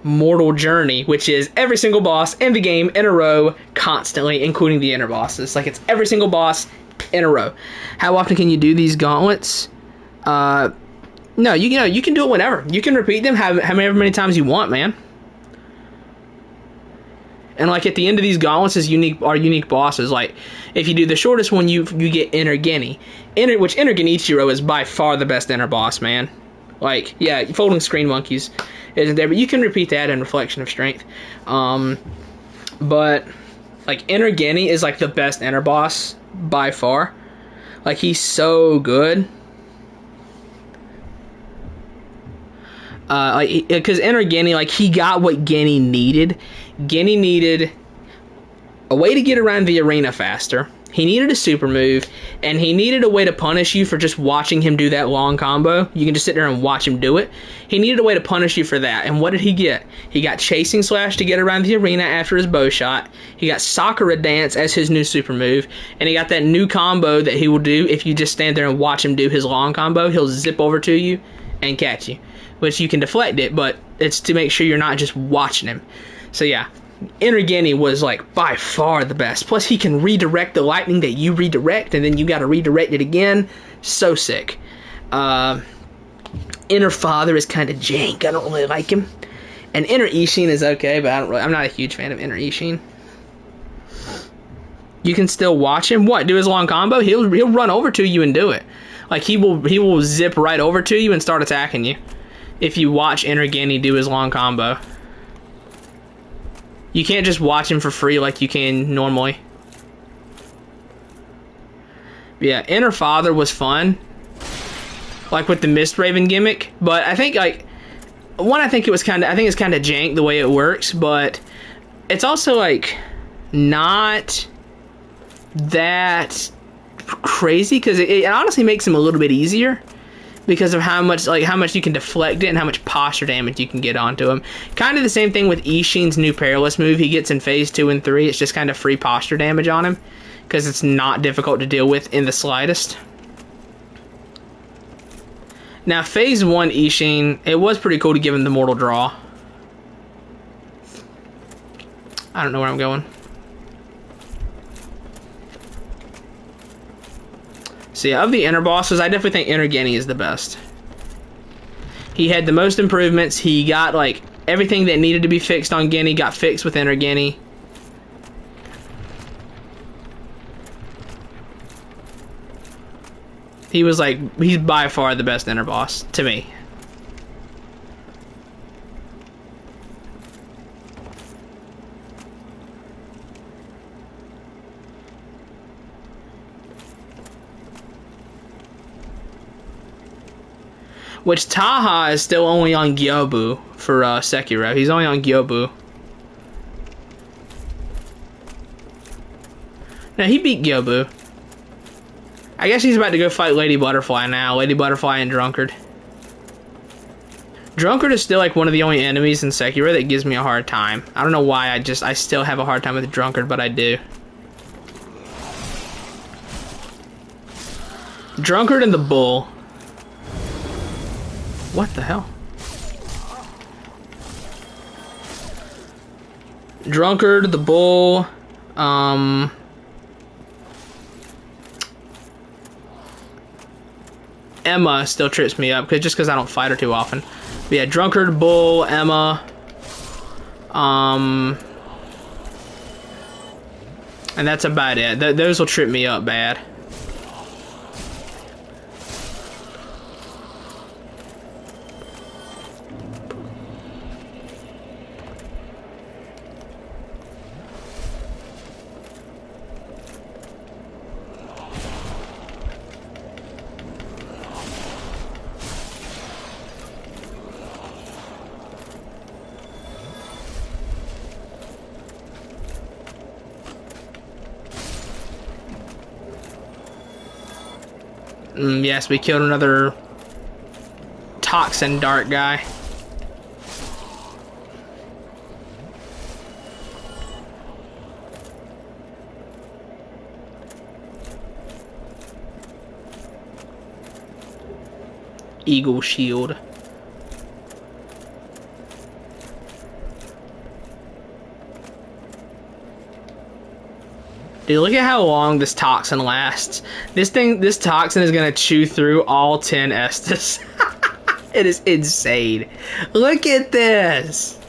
Mortal Journey, which is every single boss in the game in a row constantly, including the inner bosses. Like, it's every single boss in a row. How often can you do these gauntlets? No, you can do it whenever. You can repeat them however many times you want, man. And like at the end of these gauntlets are unique bosses. Like if you do the shortest one, you get Inner Guinea. Which Inner Genichiro is by far the best inner boss, man. Like, yeah, Folding Screen Monkeys isn't there, but you can repeat that in Reflection of Strength. But like Inner Guinea is like the best inner boss by far. Like, he's so good. Because Inner Guinea, like, he got what Guinea needed. Guinea needed a way to get around the arena faster. He needed a super move, and he needed a way to punish you for just watching him do that long combo. You can just sit there and watch him do it. He needed a way to punish you for that, and what did he get? He got Chasing Slash to get around the arena after his bow shot. He got Sakura Dance as his new super move, and he got that new combo that he will do if you just stand there and watch him do his long combo. He'll zip over to you and catch you, which you can deflect it, but it's to make sure you're not just watching him. So yeah, Inner Guinea was like by far the best. Plus he can redirect the lightning that you redirect, and then you got to redirect it again. So sick. Inner Father is kind of jank. I don't really like him. And Inner Ishin is okay, but I'm not a huge fan of Inner Ishin. You can still watch him. What? Do his long combo? He'll run over to you and do it. Like, he will zip right over to you and start attacking you if you watch Inner Guinea do his long combo. You can't just watch him for free like you can normally. Yeah, Inner Father was fun, like with the Mist Raven gimmick. But I think I think it's kind of jank the way it works. But it's also like not that crazy because it honestly makes him a little bit easier. because of how much you can deflect it and how much posture damage you can get onto him. Kind of the same thing with Ishin's new Perilous move he gets in phase 2 and 3. It's just kind of free posture damage on him because it's not difficult to deal with in the slightest. Now, phase 1 Ishin, it was pretty cool to give him the Mortal Draw. I don't know where I'm going. So yeah, of the inner bosses, I definitely think Inner Genny is the best. He had the most improvements. He got, like, everything that needed to be fixed on Genny got fixed with Inner Genny. He's by far the best inner boss, to me. Which Taha is still only on Gyobu for Sekiro. He's only on Gyobu. No, he beat Gyobu. I guess he's about to go fight Lady Butterfly now. Lady Butterfly and Drunkard. Drunkard is still like one of the only enemies in Sekiro that gives me a hard time. I don't know why, I still have a hard time with Drunkard, but I do. Drunkard and the Bull. What the hell? Drunkard, the Bull, Emma still trips me up just because I don't fight her too often. But yeah, Drunkard, Bull, Emma, and that's about it. Those will trip me up bad. Yes, we killed another Toxin Dart guy. Eagle Shield. Dude, look at how long this toxin lasts. This toxin is gonna chew through all 10 Estus. It is insane. Look at this.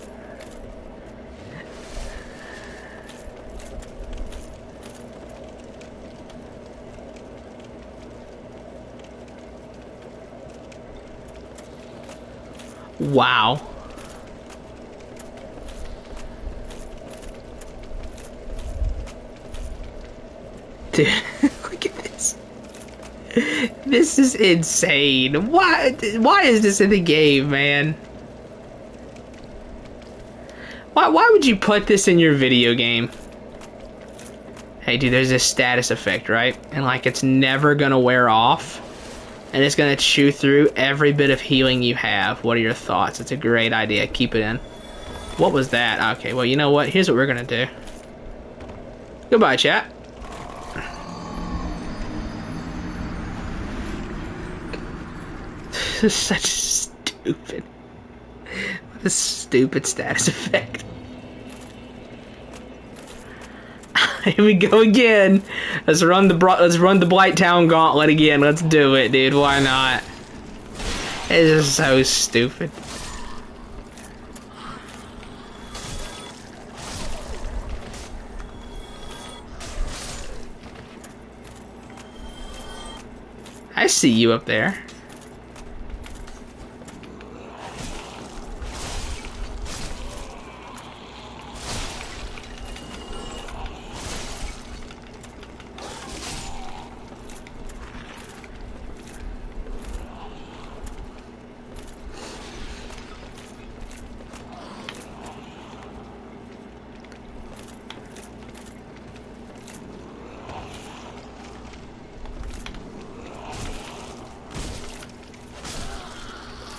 Wow. Dude, look at this. This is insane. Why is this in the game, man? Why would you put this in your video game? Hey, dude, there's this status effect, right? And, like, it's never gonna wear off. And it's gonna chew through every bit of healing you have. What are your thoughts? It's a great idea. Keep it in. What was that? Okay, well, you know what? Here's what we're gonna do. Goodbye, chat. This is such stupid. What a stupid status effect. Here we go again. Let's run the Blighttown Gauntlet again. Let's do it, dude. Why not? It is so stupid. I see you up there.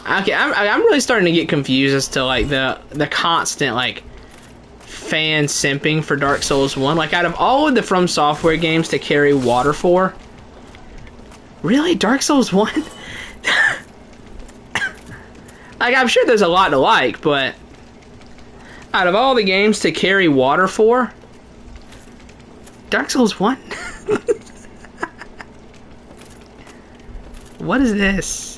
Okay, I'm really starting to get confused as to like the constant like fan simping for Dark Souls 1. Like out of all of the From Software games to carry water for, really Dark Souls 1? Like I'm sure there's a lot to like, but out of all the games to carry water for, Dark Souls 1? What is this?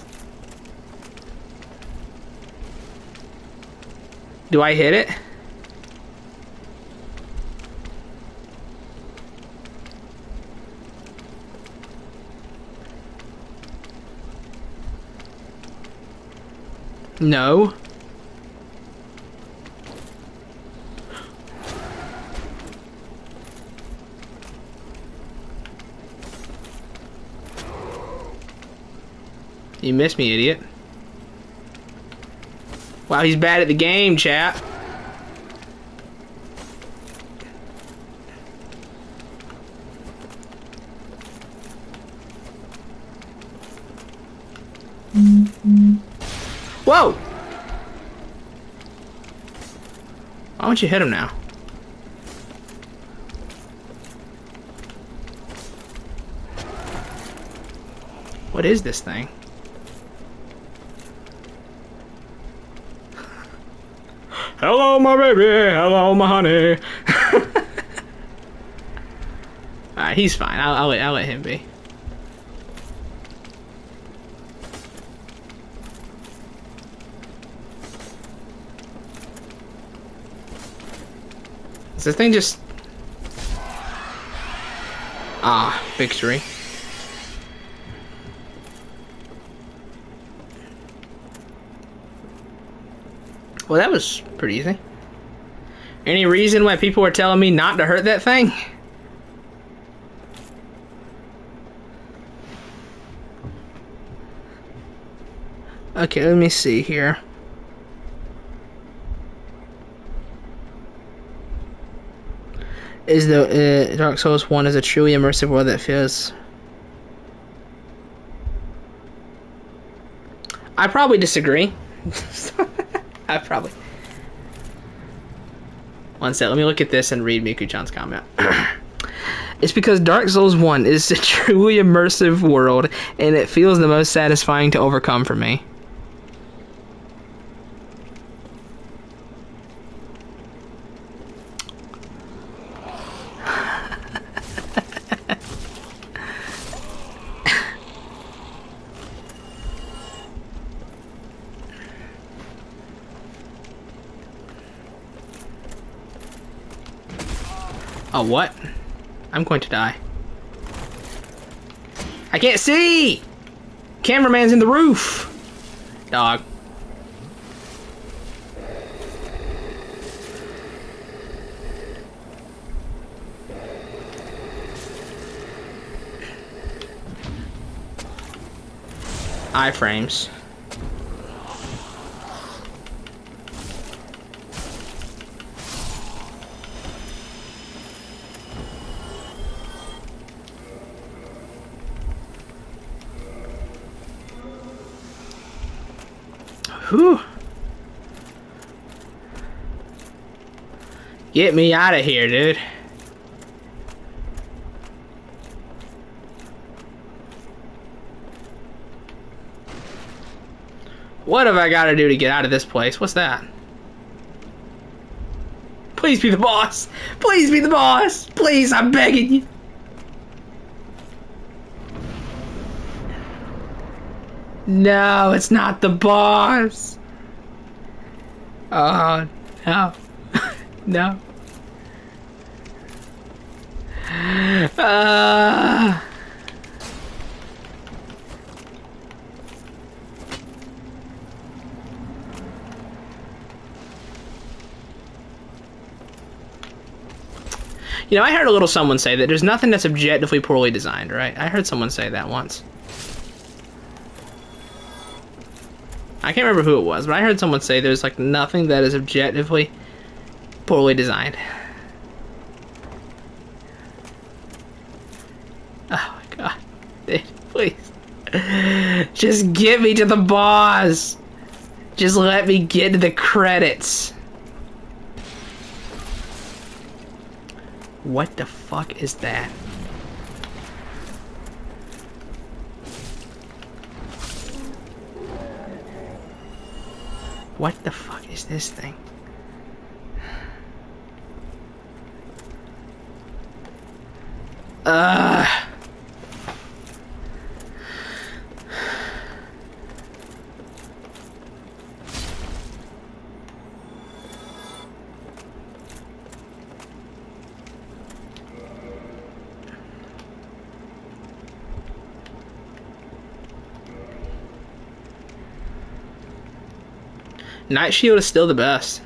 Do I hit it? No. You missed me, idiot. Wow, he's bad at the game, chap. Whoa! Why don't you hit him now? What is this thing? Hello, my baby. Hello, my honey. Alright, he's fine. I'll let him be. Is this thing just... Ah, victory. Well, that was pretty easy. Any reason why people were telling me not to hurt that thing? Okay, let me see here. Is the Dark Souls 1 is a truly immersive world that feels... I probably disagree. I probably... One sec, let me look at this and read Miku-chan's comment. It's because Dark Souls 1 is a truly immersive world, and it feels the most satisfying to overcome for me. Oh, what? I'm going to die. I can't see! Cameraman's in the roof! Dog. Iframes. Whew. Get me out of here, dude. What have I got to do to get out of this place? What's that? Please be the boss. Please be the boss. Please, I'm begging you. No, it's not the boss. Oh, no. No. You know, I heard a little someone say that there's nothing that's objectively poorly designed, right? I heard someone say that once. I can't remember who it was, but I heard someone say there's like nothing that is objectively poorly designed. Oh my god. Dude, please. Just get me to the boss. Just let me get to the credits. What the fuck is that? What the fuck is this thing? Night Shield is still the best.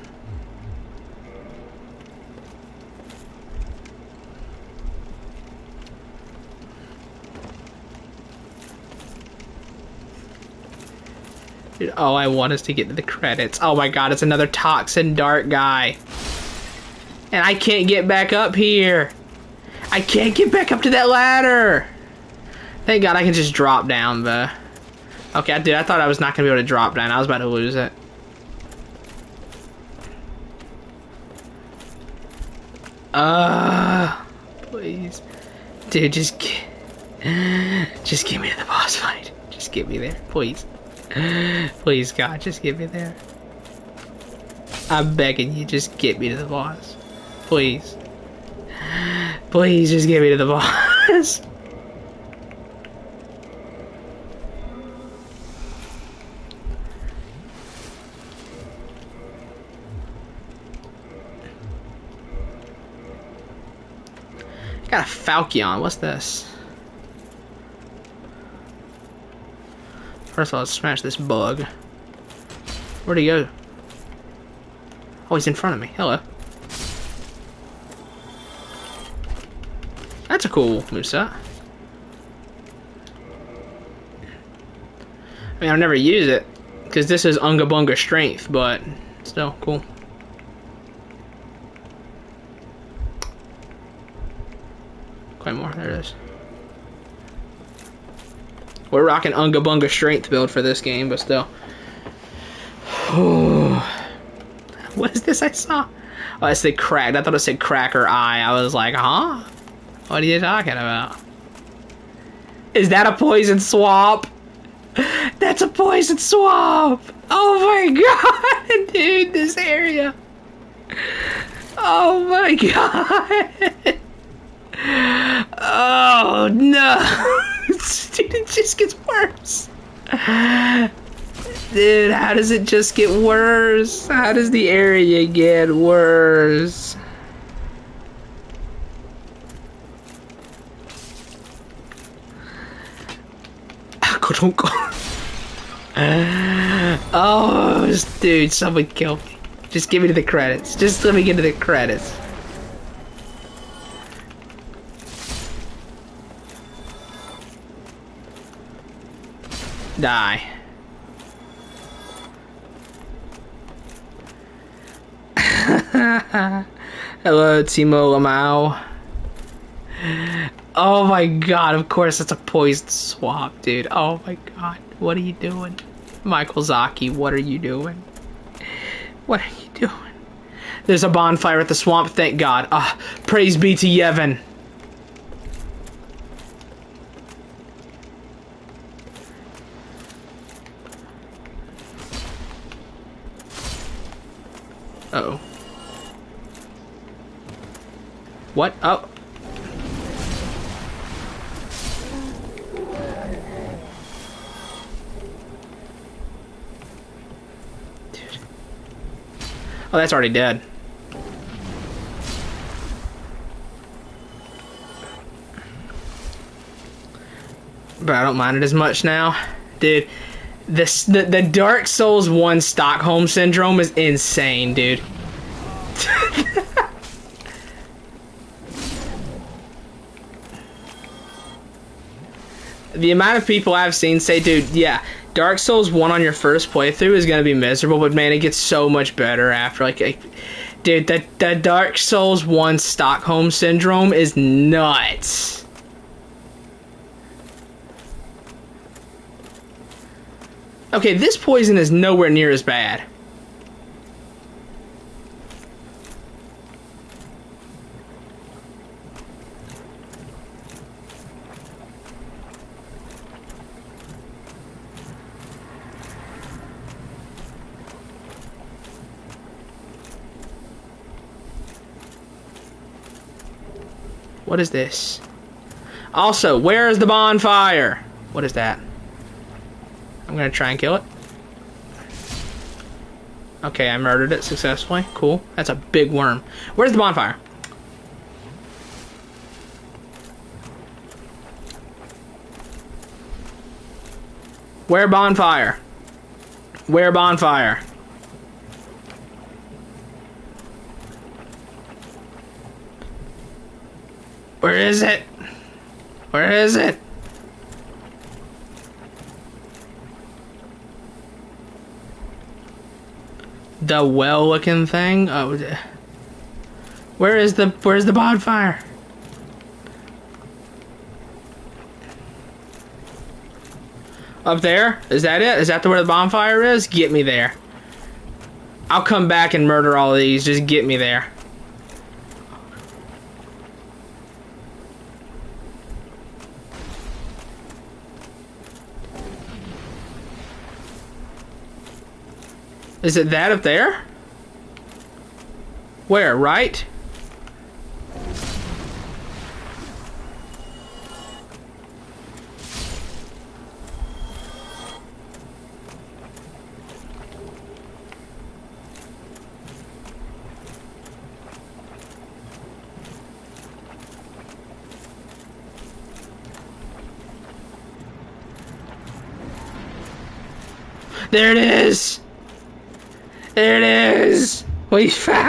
Dude, all I want is to get to the credits. Oh my god, it's another Toxin Dart guy. And I can't get back up here. I can't get back up to that ladder. Thank god I can just drop down, though. Okay, dude, I thought I was not going to be able to drop down. I was about to lose it. Please. Dude, just get me to the boss fight. Just get me there, please. Please, God, just get me there. I'm begging you, just get me to the boss. Please. Please, just get me to the boss. Got a Falchion. What's this? First of all, let's smash this bug. Where'd he go? Oh, he's in front of me. Hello. That's a cool moveset. I mean, I've never used it because this is Unga Bunga Strength, but still cool. Claymore, there it is. We're rocking Unga Bunga Strength build for this game, but still. What is this I saw? Oh, it said cracked. I thought it said Cracker Eye. I was like, huh? What are you talking about? Is that a poison swamp? That's a poison swamp! Oh my god, dude, this area. Oh my god. Oh no. Dude, it just gets worse. Dude, how does it just get worse? How does the area get worse? Oh, dude, someone kill me. Just give me to the credits. Just let me get to the credits. Die. Hello, Timo Lamau. Oh my god, of course it's a poison swamp, dude. Oh my god, what are you doing? Michael Zaki, what are you doing? What are you doing? There's a bonfire at the swamp, thank god. Ah, praise be to Yevon. Uh-oh. What? Oh. Dude. Oh, that's already dead. But I don't mind it as much now. Dude, the Dark Souls 1 Stockholm Syndrome is insane, dude. The amount of people I've seen say, dude, yeah, Dark Souls 1 on your first playthrough is gonna be miserable, but man, it gets so much better after, like dude, the Dark Souls 1 Stockholm Syndrome is nuts. Okay, this poison is nowhere near as bad. What is this? Also, where is the bonfire? What is that? I'm gonna try and kill it. Okay, I murdered it successfully. Cool. That's a big worm. Where's the bonfire? Where bonfire? Where bonfire? Where is it? Where is it? The well-looking thing? Oh, where's the bonfire? Up there? Is that it? Is that where the bonfire is? Get me there. I'll come back and murder all of these. Just get me there. Is it that up there? Where, right? There it is! There it is! We found